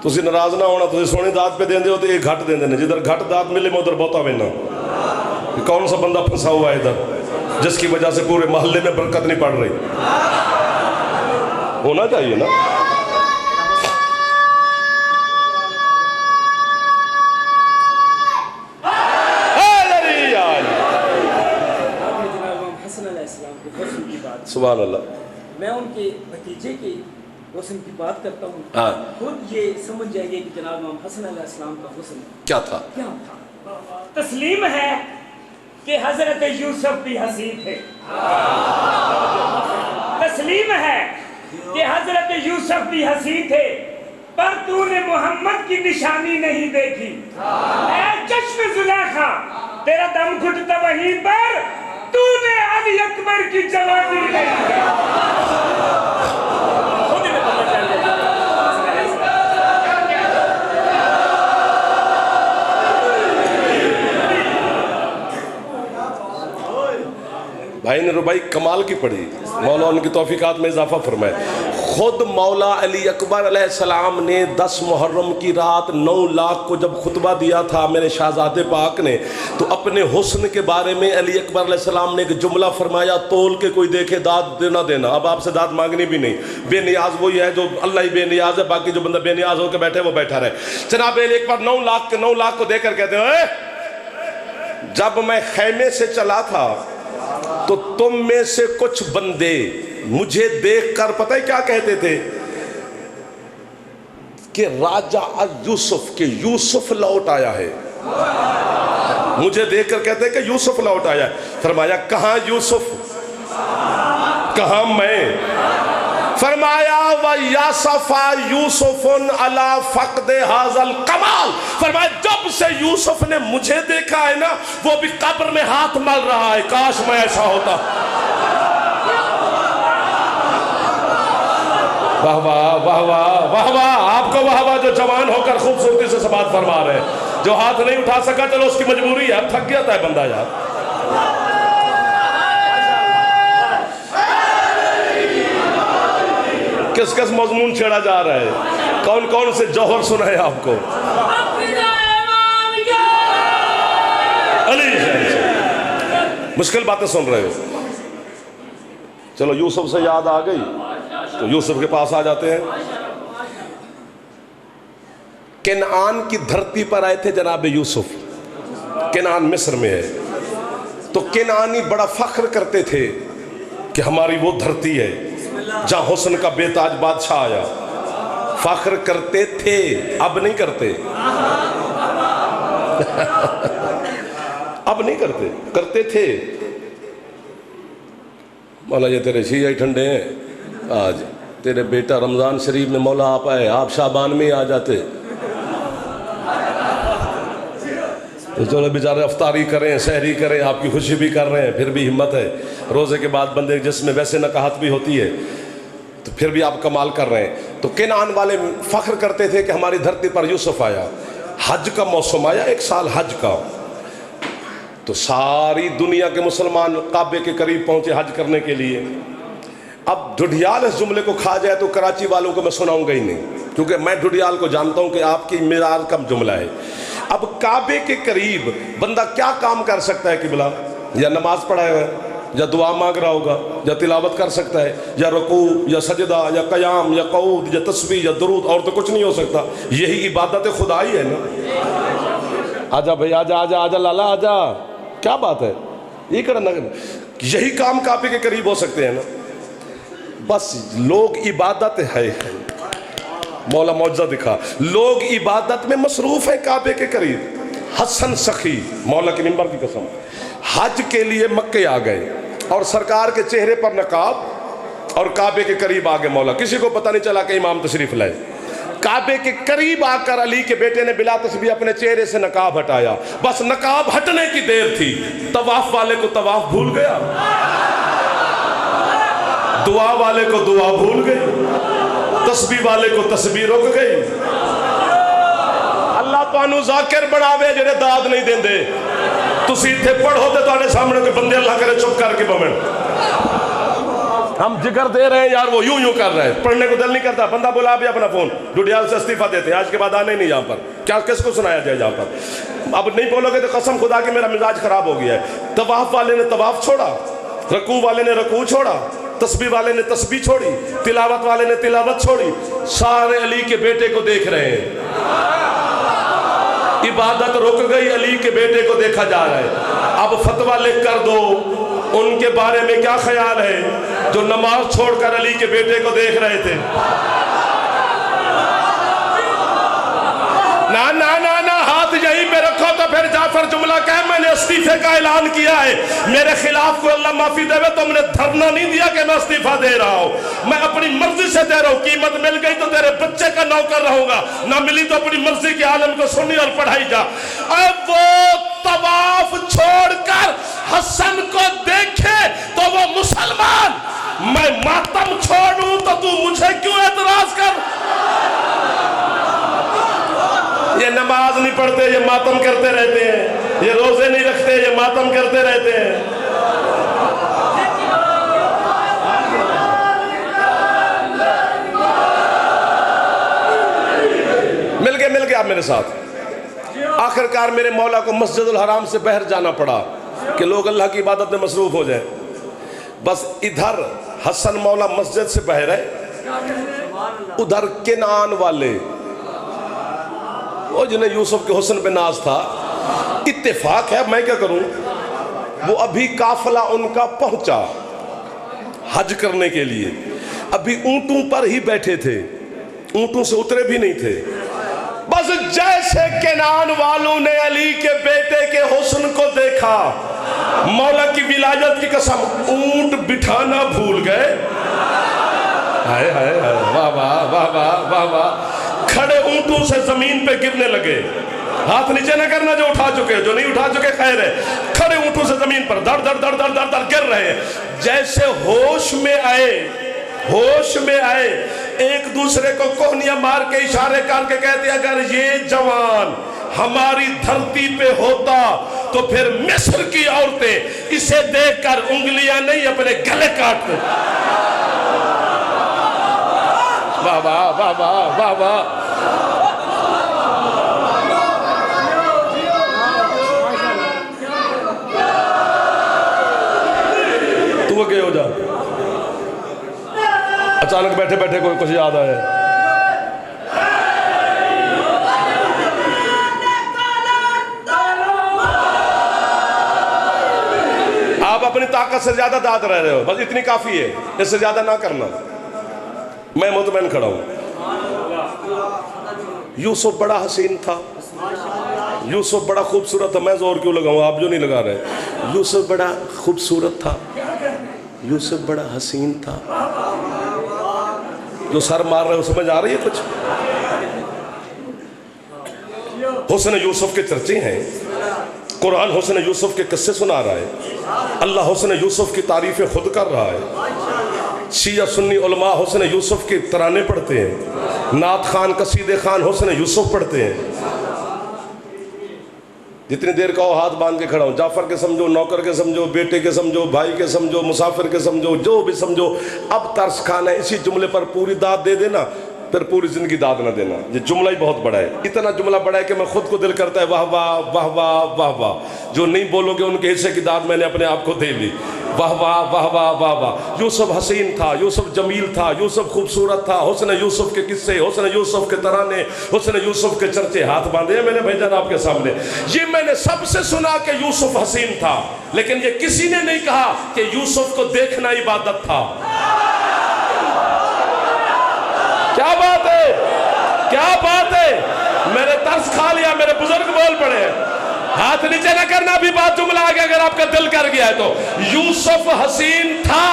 تسی ناراض نہ ہونا، تسی سونی داد پہ دیں دے ہو تو ایک گھٹ دیں دے، جدھر گھٹ داد ملے میں ادھر بہتا ہونا۔ کون سا بندہ پھنسا ہوا ہے ادھر جس کی وجہ سے پورے محلے میں برکت نہیں پڑ رہی؟ ہونا چاہیے نا۔ سبحان اللہ۔ میں ان کے بھتیجے کے حسن کی بات کرتا ہوں، خود یہ سمجھ جائے گے کہ جناب امام حسن علیہ السلام کا حسن کیا تھا؟ تسلیم ہے کہ حضرت یوسف بھی حسین تھے، تسلیم ہے کہ حضرت یوسف بھی حسین تھے، پر تو نے محمد کی نشانی نہیں دیکھی۔ اے چشم زلیخا، تیرا دم گھٹتا وہیں پر، تو نے علی اکبر کی جوانی نہیں بھائی نے ربائی کمال کی پڑھی، مولا ان کی توفیقات میں اضافہ فرمائے۔ خود مولا علی اکبر علیہ السلام نے 10 محرم کی رات 9 لاکھ کو جب خطبہ دیا تھا میرے شہزادے پاک نے، تو اپنے حسن کے بارے میں علی اکبر علیہ السلام نے ایک جملہ فرمایا، تول کے کوئی دیکھے داد دینا دینا۔ اب آپ سے داد مانگنی بھی نہیں، بے نیاز وہی ہے جو اللہ ہی بے نیاز ہے، باقی جو بندہ بے نیاز ہو کے بیٹھے وہ بیٹھا رہے۔ جناب علی اکبر 9 لاکھ کو دیکھ کر کہتے ہیں جب میں خیمے سے چلا تھا تو تم میں سے کچھ بندے مجھے دیکھ کر پتہ ہے کیا کہتے تھے کہ راجہ یوسف، کہ یوسف لوٹ آیا ہے۔ مجھے دیکھ کر کہتے ہیں کہ یوسف لوٹ آیا ہے۔ فرمایا کہاں یوسف، کہاں میں؟ فرمایا وَيَاسَفَا يُوسُفٌ عَلَى فَقْدِ هَذَا الْقَمَالِ، فرمایا جب سے یوسف نے مجھے دیکھا ہے نا، وہ بھی قبر میں ہاتھ مل رہا ہے، کاش میں ایسا ہوتا۔ واہ واہ واہ واہ واہ واہ، آپ کو واہ واہ جو جوان ہو کر خوبصورتی سے سبات فرما رہے ہیں، جو ہاتھ نہیں اٹھا سکا چلو اس کی مجبوری ہے، تھک گیا ہے بندہ یار۔ کس کس مضمون چھیڑا جا رہا ہے، کون کون سے جوہر سنا ہے آپ کو؟ علی مشکل باتیں سن رہے ہو، چلو یوسف سے یاد آ گئی تو یوسف کے پاس آ جاتے ہیں۔ کنعان کی دھرتی پر آئے تھے جناب یوسف، کنعان مصر میں ہے، تو کنعانی بڑا فخر کرتے تھے کہ ہماری وہ دھرتی ہے جہاں حسن کا بے تاج بادشاہ آیا۔ فخر کرتے تھے، اب نہیں کرتے، اب نہیں کرتے، کرتے تھے۔ مولا یہ تیرے شیعہ ٹھنڈے ہیں، آج تیرے بیٹا رمضان شریف میں مولا آپ آئے، آپ شعبان میں آ جاتے تو چلو بیچارے افطاری کریں، سحری کریں، آپ کی خوشی بھی کر رہے ہیں، پھر بھی ہمت ہے۔ روزے کے بعد بندے جس میں ویسے نکاحت بھی ہوتی ہے تو پھر بھی آپ کمال کر رہے ہیں۔ تو کنعان والے فخر کرتے تھے کہ ہماری دھرتی پر یوسف آیا۔ حج کا موسم آیا، ایک سال حج کا، تو ساری دنیا کے مسلمان کعبے کے قریب پہنچے حج کرنے کے لیے۔ اب ڈھڈیال اس جملے کو کھا جائے تو کراچی والوں کو میں سناؤں گا ہی نہیں، کیونکہ میں ڈھڈیال کو جانتا ہوں کہ آپ کی معیار کم جملہ ہے۔ اب کعبے کے قریب بندہ کیا کام کر سکتا ہے قبلہ؟ یا نماز پڑھا ہے، یا دعا مانگ رہا ہوگا، یا تلاوت کر سکتا ہے، یا رکوع یا سجدہ یا قیام یا قعود یا تسبیح یا درود، اور تو کچھ نہیں ہو سکتا۔ یہی عبادت خدا ہی ہے نا۔ آجا بھائی، آجا آجا آجا لالا آجا، کیا بات ہے، یہ کرنا، یہی کام کعبے کے قریب ہو سکتے ہیں نا۔ بس لوگ عبادت ہے، مولا معجزہ دکھا، لوگ عبادت میں مصروف ہیں کعبے کے قریب۔ حسن سخی، مولا کی منبر کی قسم، حج کے لیے مکے آ گئے اور سرکار کے چہرے پر نقاب اور کعبے کے قریب آ گئے مولا، کسی کو پتہ نہیں چلا کہ امام تشریف لائے۔ کعبے کے قریب آ کر علی کے بیٹے نے بلا تسبیح اپنے چہرے سے نقاب ہٹایا، بس نقاب ہٹنے کی دیر تھی، طواف والے کو طواف بھول گیا، دعا والے کو دعا بھول گئی، تسبیح والے کو تسبیح رک گئی۔ اللہ تانوں ذاکر بناوے جڑے داد نہیں دیندے، تسی اتھے پڑھو تے تواڈے سامنے کوئی بندے اللہ کرے چپ کر کے بمن۔ ہم جگر دے رہے ہیں یار، وہ یوں کر رہے ہیں، پڑھنے کو دل نہیں کرتا، بندہ بلا بھی اپنا فون، ڈڈیال سے استعفیٰ دیتے ہیں، آج کے بعد آنے نہیں یہاں پر، کیا کس کو سنایا جائے یہاں پر؟ اب نہیں بولو گے تو قسم خدا کہ میرا مزاج خراب ہو گیا ہے۔ طواف والے نے طواف چھوڑا، رکوع والے نے رکوع چھوڑا، تسبیح والے نے تسبیح چھوڑی، تلاوت والے نے تلاوت چھوڑی، سارے علی کے بیٹے کو دیکھ رہے ہیں۔ عبادت رک گئی، علی کے بیٹے کو دیکھا جا رہا ہے۔ اب فتویٰ لکھ کر دو ان کے بارے میں کیا خیال ہے جو نماز چھوڑ کر علی کے بیٹے کو دیکھ رہے تھے؟ نا نا نا نا، ہاتھ یہیں پہ رکھو تو پھر جعفر جملہ کہے میں نے استعفے کا اعلان کیا ہے، میرے خلاف کوئی اللہ معافی دے وے تو میں نے دھرنا نہیں دیا کہ میں استعفیٰ دے رہا ہوں، میں اپنی مرضی سے دے رہا ہوں۔ قیمت مل گئی تو تیرے بچے کا نوکر رہوں گا، نہ ملی تو اپنی مرضی کے عالم کو سنی اور پڑھائی جا۔ اب وہ طواف چھوڑ کر حسن کو دیکھے تو وہ مسلمان، میں ماتم چھوڑوں تو مجھے کیوں اعتراض کر؟ یہ نماز نہیں پڑھتے، یہ ماتم کرتے رہتے ہیں، یہ روزے نہیں رکھتے، یہ ماتم کرتے رہتے ہیں۔ مل گئے آپ میرے ساتھ۔ آخرکار میرے مولا کو مسجد الحرام سے باہر جانا پڑا کہ لوگ اللہ کی عبادت میں مصروف ہو جائیں۔ بس ادھر حسن مولا مسجد سے باہر ہے، ادھر کنعان والے، وہ جنہیں یوسف کے حسن پہ ناز تھا، اتفاق ہے میں کیا کروں، وہ ابھی قافلہ ان کا پہنچا حج کرنے کے لیے، ابھی اونٹوں پر ہی بیٹھے تھے، اونٹوں سے اترے بھی نہیں تھے۔ بس جیسے کنعان والوں نے علی کے بیٹے کے حسن کو دیکھا، مولا کی ولایت کی قسم اونٹ بٹھانا بھول گئے۔ ہائے ہائے ہائے، واہ واہ واہ واہ واہ واہ، کھڑے اونٹوں سے زمین پہ گرنے لگے۔ ہاتھ نیچے نہ کرنا جو اٹھا چکے، جو نہیں اٹھا چکے خیر ہے۔ کھڑے اونٹوں سے زمین پر دڑ دڑ دڑ دڑ دڑ گر رہے ہیں۔ جیسے ہوش میں آئے ایک دوسرے کو کوہنیاں مار کے اشارے کر کے کہتے اگر یہ جوان ہماری دھرتی پہ ہوتا تو پھر مصر کی عورتیں اسے دیکھ کر انگلیاں نہیں اپنے گلے کاٹتے. واہ واہ واہ واہ واہ واہ. تو وہ ہو جا اچانک بیٹھے بیٹھے کوئی کچھ یاد آئے. آپ اپنی طاقت سے زیادہ داد رہے ہو, بس اتنی کافی ہے, اس سے زیادہ نہ کرنا. میں مطمئن کھڑا ہوں. یوسف بڑا حسین تھا, یوسف بڑا خوبصورت تھا. میں زور کیوں لگاؤں, آپ جو نہیں لگا رہے. یوسف بڑا خوبصورت تھا, یوسف بڑا حسین تھا. جو سر مار رہے ہو سمجھ آ رہی ہے کچھ؟ حسن یوسف کے چرچے ہیں, قرآن حسن یوسف کے قصے سنا رہا ہے, اللہ حسن یوسف کی تعریفیں خود کر رہا ہے. شیعہ سنی علماء حسن یوسف کے ترانے پڑھتے ہیں, نعت خان قصیدے خان حسن یوسف پڑھتے ہیں. جتنی دیر کا ہاتھ باندھ کے کھڑا ہوں, جعفر کے سمجھو, نوکر کے سمجھو, بیٹے کے سمجھو, بھائی کے سمجھو, مسافر کے سمجھو, جو بھی سمجھو. اب ترس کھانا ہے اسی جملے پر پوری داد دے دینا, پھر پوری زندگی داد نہ دینا. یہ جملہ ہی بہت بڑا ہے, اتنا جملہ بڑا ہے کہ میں خود کو دل کرتا ہے واہ واہ واہ واہ واہ واہ. جو نہیں بولو گے ان کے حصے کی داد میں نے اپنے آپ کو دے لی. واہ واہ واہ واہ واہ واہ. یوسف حسین تھا, یوسف جمیل تھا, یوسف خوبصورت تھا. حسن یوسف کے قصے, حسن یوسف کے ترانے, حسن یوسف کے چرچے ہاتھ باندھے ہیں میں نے بھیجا آپ کے سامنے. یہ میں نے سب سے سنا کہ یوسف حسین تھا, لیکن یہ کسی نے نہیں کہا کہ یوسف کو دیکھنا عبادت تھا. کیا بات ہے, کیا بات ہے. میں نے ترس کھا لیا, میرے بزرگ بول پڑے. ہاتھ نیچے نہ کرنا, بھی بات جملہ آگے اگر آپ کا دل کر گیا ہے تو. یوسف حسین تھا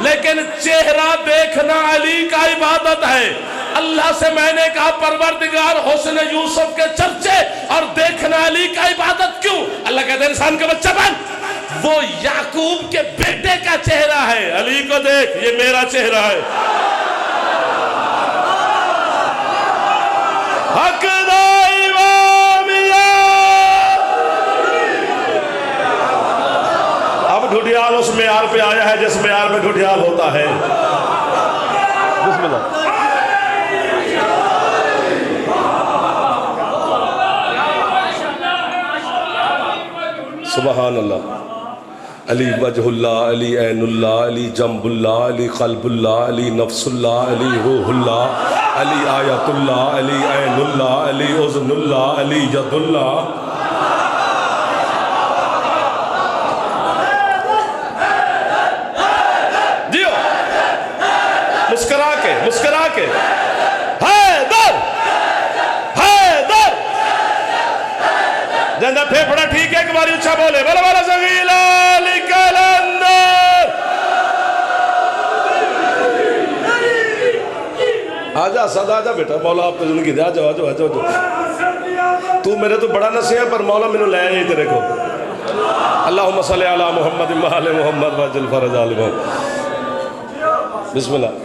لیکن چہرہ دیکھنا علی کا عبادت ہے. اللہ سے میں نے کہا پروردگار حسن یوسف کے چرچے اور دیکھنا علی کا عبادت کیوں؟ اللہ کہتے ہیں انسان کا بچہ بن, وہ یعقوب کے بیٹے کا چہرہ ہے, علی کو دیکھ یہ میرا چہرہ ہے. حق ڈھوڈیال اس معیار پہ آیا ہے جس معیار پہ ڈھوڈیال ہوتا ہے. بسم اللہ. سبحان اللہ. علی وجہ اللہ, علی عین اللہ, علی جنب اللہ, علی قلب اللہ, علی نفس اللہ, علی روح اللہ, علی آیت اللہ, علی عین اللہ, علی اذن اللہ, علی ید اللہ. مسکرا کے حیدر حیدر. جندہ پھیپڑا ٹھیک ہے, ایک باری اچھا بولے, بلا بلا زغیلہ لکلندر. آجا صدا آجا بیٹا, مولا آپ کو زندگی دے, آجا آجا آجا آجا. تو میرے تو بڑا نصیحہ پر مولا میں نے لے آئی تیرے کو. اللہم صلی علی محمد وآل محمد وعجل فرج آل محمد. بسم اللہ.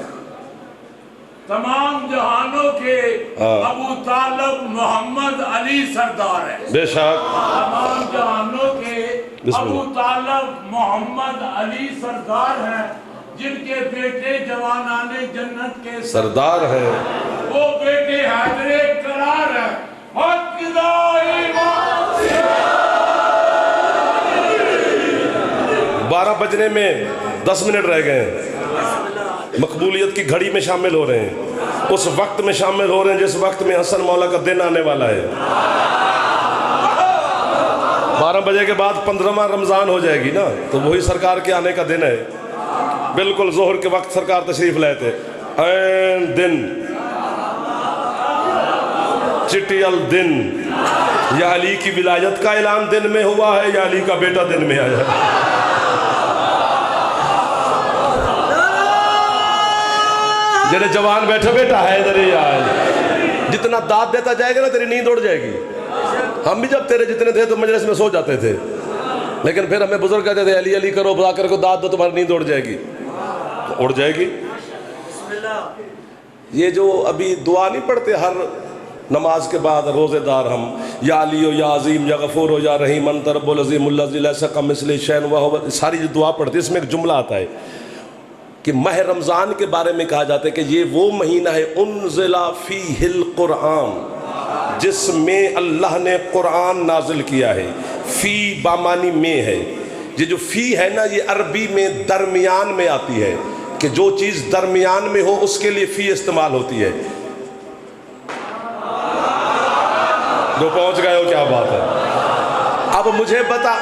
تمام جہانوں کے ابو طالب محمد علی سردار ہے. بے شک. تمام جہانوں کے ابو طالب محمد علی سردار ہیں, جن کے بیٹے جوانان جنت کے سردار ہیں. وہ بیٹے حیدر قرار ہیں. 12 بجنے میں 10 منٹ رہ گئے ہیں. مقبولیت کی گھڑی میں شامل ہو رہے ہیں, اس وقت میں شامل ہو رہے ہیں جس وقت میں حسن مولا کا دن آنے والا ہے. 12 بجے کے بعد 15واں رمضان ہو جائے گی نا, تو وہی سرکار کے آنے کا دن ہے. بالکل ظہر کے وقت سرکار تشریف لائے تھے. این دن چٹیل دن. یا علی کی ولایت کا اعلان دن میں ہوا ہے یا علی کا بیٹا دن میں آیا ہے. جنہیں جوان بیٹھے بیٹا ہے ادھر ہی آئے, جتنا داد دیتا جائے گا نا تیری نیند اڑ جائے گی. ہم بھی جب تیرے جتنے تھے تو مجلس میں سو جاتے تھے, لیکن پھر ہمیں بزرگ کہتے تھے علی علی کرو, بذاکر کو داد دو, تمہاری نیند اڑ جائے گی. اڑ جائے گی. یہ جو ابھی دعا نہیں پڑھتے ہر نماز کے بعد روزے دار ہم، یا علی و یا عظیم یا غفور و یا رحیم انت رب العظیم الذی لیس کمثلہ شیء وہو، ساری جو دعا پڑھتے اس میں ایک جملہ آتا ہے کہ ماہ رمضان کے بارے میں کہا جاتا ہے کہ یہ وہ مہینہ ہے انزل فیہ القرآن، جس میں اللہ نے قرآن نازل کیا ہے۔ فی بامانی میں ہے، یہ جو فی ہے نا یہ عربی میں درمیان میں آتی ہے، کہ جو چیز درمیان میں ہو اس کے لیے فی استعمال ہوتی ہے۔ جو پہنچ گئے ہو کیا بات ہے؟ اب مجھے بتا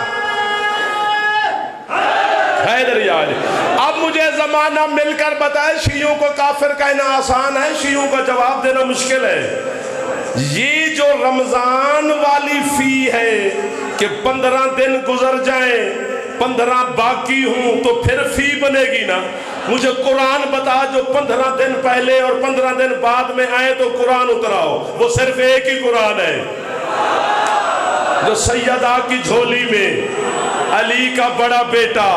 اب مجھے زمانہ مل کر بتائے شیعوں کو کافر کہنا آسان ہے، شیعوں کا جواب دینا مشکل ہے۔ یہ جو رمضان والی فی ہے کہ 15 دن گزر جائیں 15 باقی ہوں تو پھر فی بنے گی نا، مجھے قرآن بتا جو 15 دن پہلے اور 15 دن بعد میں آئے تو قرآن اتراؤ، وہ صرف ایک ہی قرآن ہے جو سیدہ کی جھولی میں علی کا بڑا بیٹا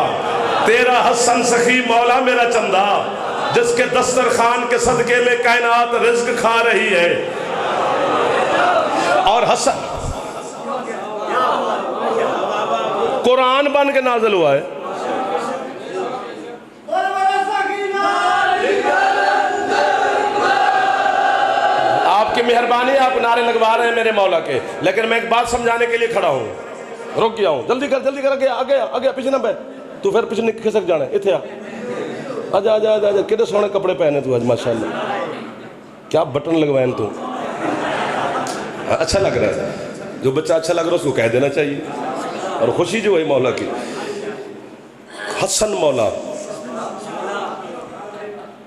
تیرا حسن سخی مولا میرا چندہ، جس کے دسترخوان کے صدقے میں کائنات رزق کھا رہی ہے، اور حسن قرآن بن کے نازل ہوا ہے۔ آپ کی مہربانی، آپ نعرے لگوا رہے ہیں میرے مولا کے، لیکن میں ایک بات سمجھانے کے لیے کھڑا ہوں، رک گیا ہوں، جلدی کر آگیا پیچھے نہ بیٹھ، تو پھر پیچھے کھسک جانا ہے، اتھے آجا کتنے سونے کپڑے پہنے تو آج ماشاءاللہ، کیا بٹن لگوائیں تو اچھا لگ رہا ہے، جو بچہ اچھا لگ رہا ہے اس کو کہہ دینا چاہیے، اور خوشی جو ہے مولا کی۔ حسن مولا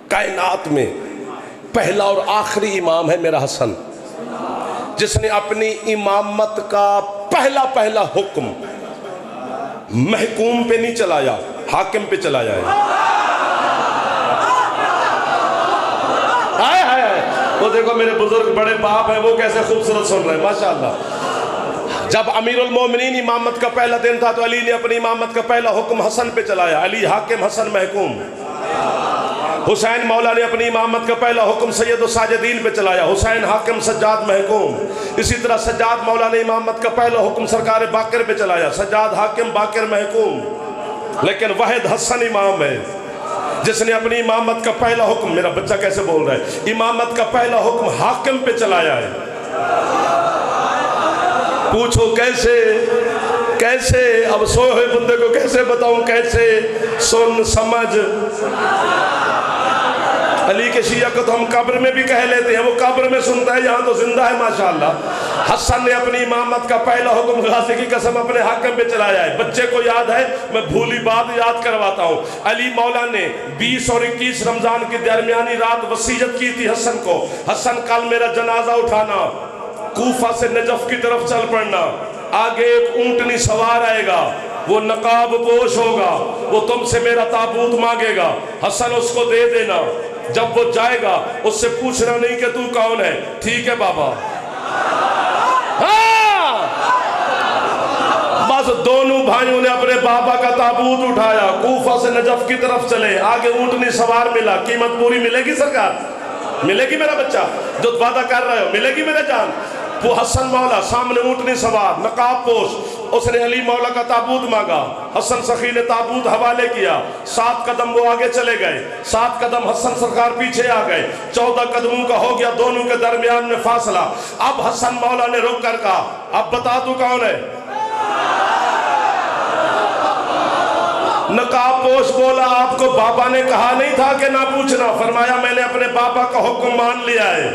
کائنات میں پہلا اور آخری امام ہے میرا حسن، جس نے اپنی امامت کا پہلا حکم محکوم پہ نہیں چلایا، حاکم پہ چلایا ہے۔ وہ دیکھو میرے بزرگ بڑے باپ ہیں، وہ کیسے خوبصورت سن رہے ہیں ماشاءاللہ۔ جب امیر المومنین امامت کا پہلا دن تھا تو علی نے اپنی امامت کا پہلا حکم حسن پہ چلایا، علی حاکم حسن محکوم۔ حسین مولا نے اپنی امامت کا پہلا حکم سید الساجدین پہ چلایا، حسین حاکم سجاد محکوم۔ اسی طرح سجاد مولا نے امامت کا پہلا حکم سرکار باقر پہ چلایا، سجاد حاکم باقر محکوم۔ لیکن واحد حسن امام ہے جس نے اپنی امامت کا پہلا حکم، میرا بچہ کیسے بول رہا ہے، امامت کا پہلا حکم حاکم پہ چلایا ہے۔ پوچھو کیسے اب سوئے ہوئے بندے کو کیسے بتاؤں، کیسے سن سمجھ۔ علی کے شیعہ کو تو ہم قبر میں بھی کہہ لیتے ہیں، وہ قبر میں سنتا ہے، یہاں تو زندہ ہے ماشاءاللہ۔ حسن نے اپنی امامت کا پہلا حکم غازی کی قسم اپنے حاکم پہ چلایا ہے۔ بچے کو یاد ہے، میں بھولی بات یاد کرواتا ہوں، علی مولا نے 20 اور 21 رمضان کی درمیانی رات وصیت کی تھی حسن کو، حسن کل میرا جنازہ اٹھانا، کوفہ سے نجف کی طرف چل پڑنا، آگے ایک اونٹنی سوار آئے گا، وہ نقاب پوش ہوگا، وہ تم سے میرا تابوت مانگے گا، حسن اس کو دے دینا۔ جب وہ جائے گا اس سے پوچھنا نہیں کہ تو کون ہے، ٹھیک ہے بابا، ہاں۔ بس دونوں بھائیوں نے اپنے بابا کا تابوت اٹھایا، کوفہ سے نجف کی طرف چلے، آگے اونٹنی سوار ملا، قیمت پوری ملے گی سرکار، ملے گی میرا بچہ جو وعدہ کر رہے ہو، ملے گی میرے جان۔ وہ حسن مولا سامنے اونٹنی سوار نقاب پوش، اس نے علی مولا کا تابوت مانگا، حسن سخی نے تابوت حوالے کیا، 7 قدم وہ آگے چلے گئے، 7 قدم حسن سرکار پیچھے آ گئے، 14 قدموں کا ہو گیا دونوں کے درمیان میں فاصلہ۔ اب حسن مولا نے رک کر کہا، اب بتا تو کون ہے؟ نقاب پوش بولا، آپ کو بابا نے کہا نہیں تھا کہ نہ پوچھنا، فرمایا میں نے اپنے بابا کا حکم مان لیا ہے۔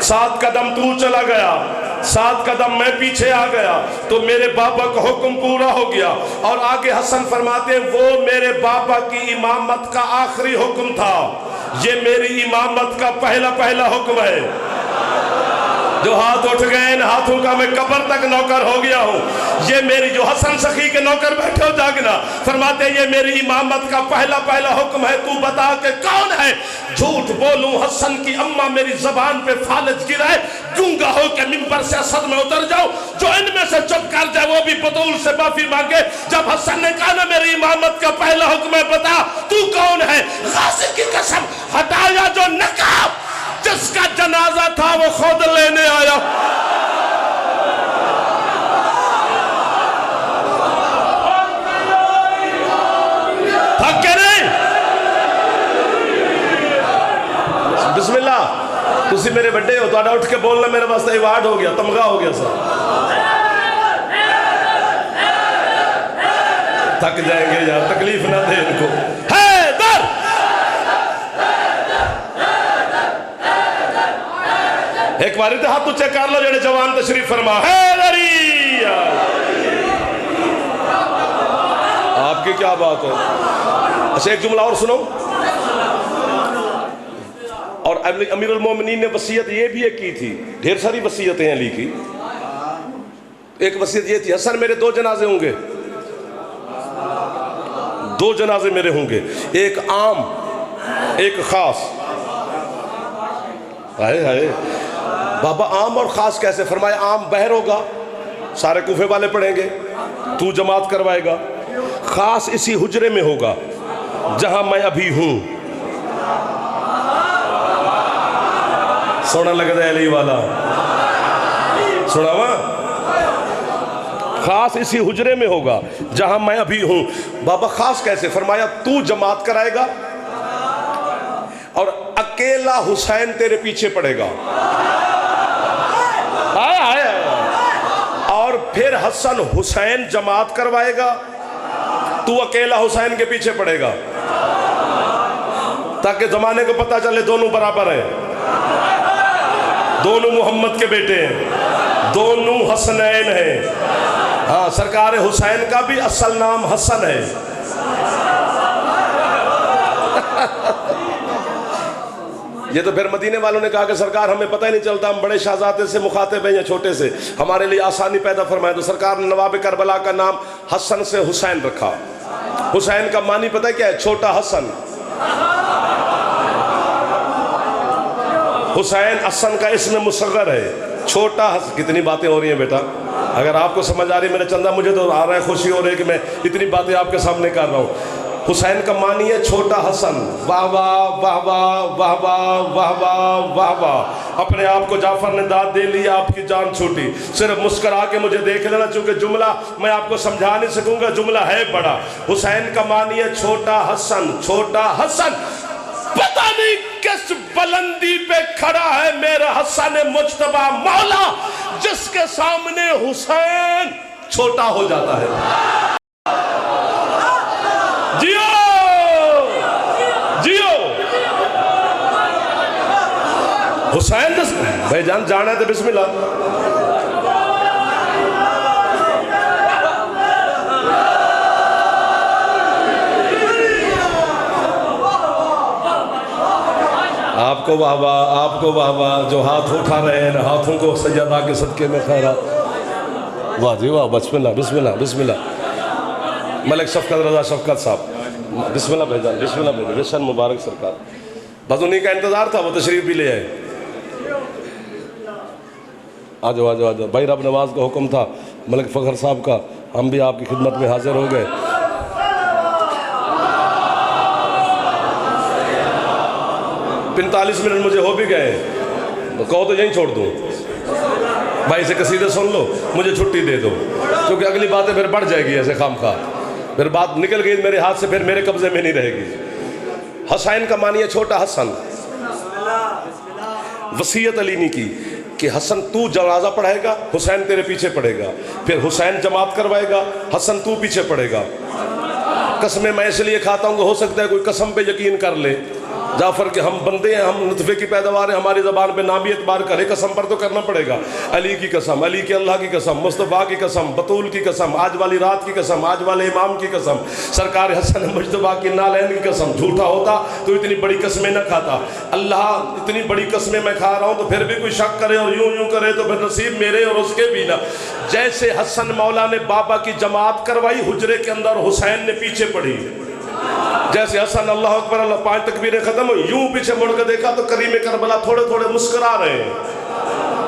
7 قدم تو چلا گیا، 7 قدم میں پیچھے آ گیا تو میرے بابا کا حکم پورا ہو گیا۔ اور آگے حسن فرماتے ہیں وہ میرے بابا کی امامت کا آخری حکم تھا، یہ میری امامت کا پہلا حکم ہے۔ جو ہاتھ اٹھ گئے ان ہاتھوں کا میں قبر تک نوکر ہو گیا ہوں، یہ میری جو حسن سخی کے نوکر بیٹھے ہو جاگنا، فرماتے ہیں یہ میری امامت کا پہلا حکم ہے، تو بتا کہ کون ہے؟ جھوٹ بولوں حسن کی اماں میری زبان پہ فالج گرائے، گونگا ہو کے منبر سے اسد میں اتر جاؤ، جو ان میں سے چپ کر جائے وہ بھی بطول سے معافی مانگے۔ جب حسن نے کہا نا میری امامت کا پہلا حکم ہے، بتا تو کون ہے؟ غازی کی قسم، ہٹایا جو نقاب تسی میرے بڑے ہو، تو اٹھ کے بولنا میرے واسطے ایوارڈ ہو گیا، تمغہ ہو گیا سر. تھک جائیں گے یار، تکلیف نہ دے ان کو. حیدر ایک باری تو ہاتھ اچھے کر لو جڑے جوان تشریف فرما. حیدری آپ کی کیا بات ہے. اچھا ایک جملہ اور سنو. اور امیر المومنین نے وصیت یہ بھی ایک کی تھی، ڈھیر ساری وصیتیں ہیں علی کی. ایک وصیت یہ تھی، حسن میرے 2 جنازے ہوں گے، 2 جنازے میرے ہوں گے، ایک عام ایک خاص. ہائے ہائے بابا عام اور خاص کیسے؟ فرمایا عام بہر ہوگا، سارے کوفے والے پڑھیں گے، تو جماعت کروائے گا. خاص اسی حجرے میں ہوگا جہاں میں ابھی ہوں. سونا لگتا ہے علی والا، سنا ہوا؟ خاص اسی حجرے میں ہوگا جہاں میں ابھی ہوں. بابا خاص کیسے؟ فرمایا تو جماعت کرائے گا اور اکیلا حسین تیرے پیچھے پڑے گا. اور پھر حسن حسین جماعت کروائے گا، تو اکیلا حسین کے پیچھے پڑے گا، تاکہ زمانے کو پتہ چلے دونوں برابر ہیں، دونوں محمد کے بیٹے ہیں، دونوں حسنین ہیں. ہاں سرکار حسین کا بھی اصل نام حسن ہے. یہ تو پھر مدینے والوں نے کہا کہ سرکار ہمیں پتہ ہی نہیں چلتا، ہم بڑے شہزادے سے مخاطب ہیں یا چھوٹے سے، ہمارے لیے آسانی پیدا فرمائے. تو سرکار نے نواب کربلا کا نام حسن سے حسین رکھا. حسین کا معنی پتہ کیا ہے؟ چھوٹا حسن. حسین حسن کا اسم مصغر ہے، چھوٹا حسن. کتنی باتیں ہو رہی ہیں بیٹا، اگر آپ کو سمجھ آ رہی ہے میرے چندہ، مجھے تو آ رہا ہے، خوشی ہو رہی ہے کہ میں اتنی باتیں آپ کے سامنے کر رہا ہوں. حسین کا معنی ہے چھوٹا حسن. واہ واہ واہ واہ واہ واہ واہ واہ واہ واہ. اپنے آپ کو جعفر نے داد دے لی، آپ کی جان چھوٹی. صرف مسکرا کے مجھے دیکھ لینا، چونکہ جملہ میں آپ کو سمجھا نہیں سکوں گا، جملہ ہے بڑا. حسین کا معنی ہے چھوٹا حسن. چھوٹا حسن پتہ نہیں کس بلندی پہ کھڑا ہے میرا حسن مجتبیٰ مولا، جس کے سامنے حسین چھوٹا ہو جاتا ہے. جیو جیو حسین بھائی جان جانا ہے تو بسم اللہ. آپ کو واہ واہ، آپ کو واہ واہ. جو ہاتھ اٹھا رہے ہیں ہاتھوں کو سجدہ کے صدقے میں خیرات. واہ جی واہ، بسم اللہ بسم اللہ بسم اللہ. ملک شفقت رضا شفقت صاحب، بسم اللہ بھیجان، بسم اللہ بھیجان. رشن مبارک سرکار، بس انہی کا انتظار تھا، وہ تشریف بھی لے آئے. آجو آجو آجو بھائی، رب نواز کا حکم تھا ملک فخر صاحب کا، ہم بھی آپ کی خدمت میں حاضر ہو گئے. 45 منٹ مجھے ہو بھی گئے، تو کہو تو یہیں چھوڑ دوں. بھائی سے قصیدے سن لو، مجھے چھٹی دے دو، کیونکہ اگلی باتیں پھر بڑھ جائے گی ایسے خام خواہ. پھر بات نکل گئی میرے ہاتھ سے، پھر میرے قبضے میں نہیں رہے گی. حسین کا معنی ہے چھوٹا حسن. وصیت علی نے کی کہ حسن تو جنازہ پڑھائے گا، حسین تیرے پیچھے پڑھے گا. پھر حسین جماعت کروائے گا، حسن تو پیچھے پڑھے گا. قسمیں میں اس لیے کھاتا ہوں کہ ہو سکتا ہے کوئی قسم پہ یقین کر لے. جعفر کے ہم بندے ہیں، ہم نطفے کی پیداوار ہیں، ہماری زبان پہ نہ بھی اعتبار کرے، قسم پر تو کرنا پڑے گا. علی کی قسم، علی کے اللہ کی قسم، مصطفیٰ کی قسم، بطول کی قسم، آج والی رات کی قسم، آج والے امام کی قسم، سرکار حسن مجتبیٰ کی نالین کی قسم. جھوٹا ہوتا تو اتنی بڑی قسمیں نہ کھاتا. اللہ اتنی بڑی قسمیں میں کھا رہا ہوں تو پھر بھی کوئی شک کرے اور یوں کرے تو پھر نصیب میرے اور اس کے بھی نہ. جیسے حسن مولا نے بابا کی جماعت کروائی حجرے کے اندر، حسین نے پیچھے پڑھی. جیسے حسن اللہ اکبر اللہ 5 تکبیریں ختم ہوئی، یوں پیچھے مڑ کے دیکھا تو کریم کربلا تھوڑے تھوڑے مسکرا رہے ہیں.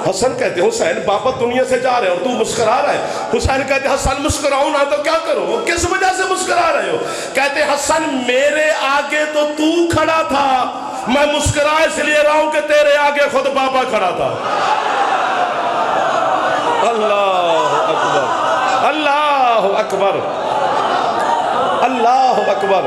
حسن کہتے ہیں حسین بابا دنیا سے جا رہے ہیں اور تو مسکرا رہا ہے. حسین کہتے ہیں حسن مسکراؤں نہ تو کیا کروں، کس وجہ سے مسکرا رہے ہو؟ کہتے ہیں حسن میرے آگے تو تو کھڑا تھا، میں مسکرا اس لیے رہا ہوں کہ تیرے آگے خود بابا کھڑا تھا. اللہ اکبر اللہ اکبر اللہ اکبر.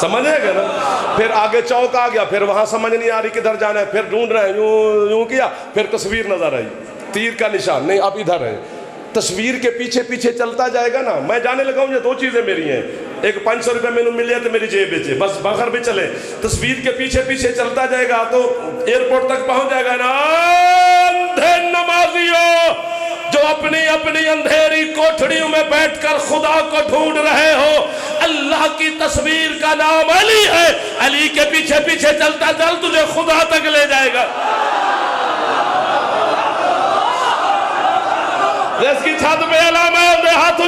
سمجھے گا نا؟ پھر آگے چوک آ گیا، پھر وہاں سمجھ نہیں آ رہی کدھر جانا ہے، پھر ڈھونڈ رہے ہیں، یوں کیا، پھر تصویر نظر آئی، تیر کا نشان نہیں، اب ادھر ہے، تصویر کے پیچھے پیچھے چلتا جائے گا نا. میں جانے لگا ہوں، یہ 2 چیزیں میری ہیں، ایک 500 روپے میں نے مل جائے تو میری جیب بیچے، بس باہر بھی چلے، تصویر کے پیچھے پیچھے چلتا جائے گا تو ایئرپورٹ تک پہنچ جائے گا نا. اندھے نمازیوں جو اپنی اندھیری کوٹھڑیوں میں بیٹھ کر خدا کو ڈھونڈ رہے ہو، اللہ کی تصویر کا نام علی ہے، علی کے پیچھے پیچھے چلتا چل، تجھے خدا تک لے جائے گا. جس کی چھت پہ علامہ ہے، ہاتھ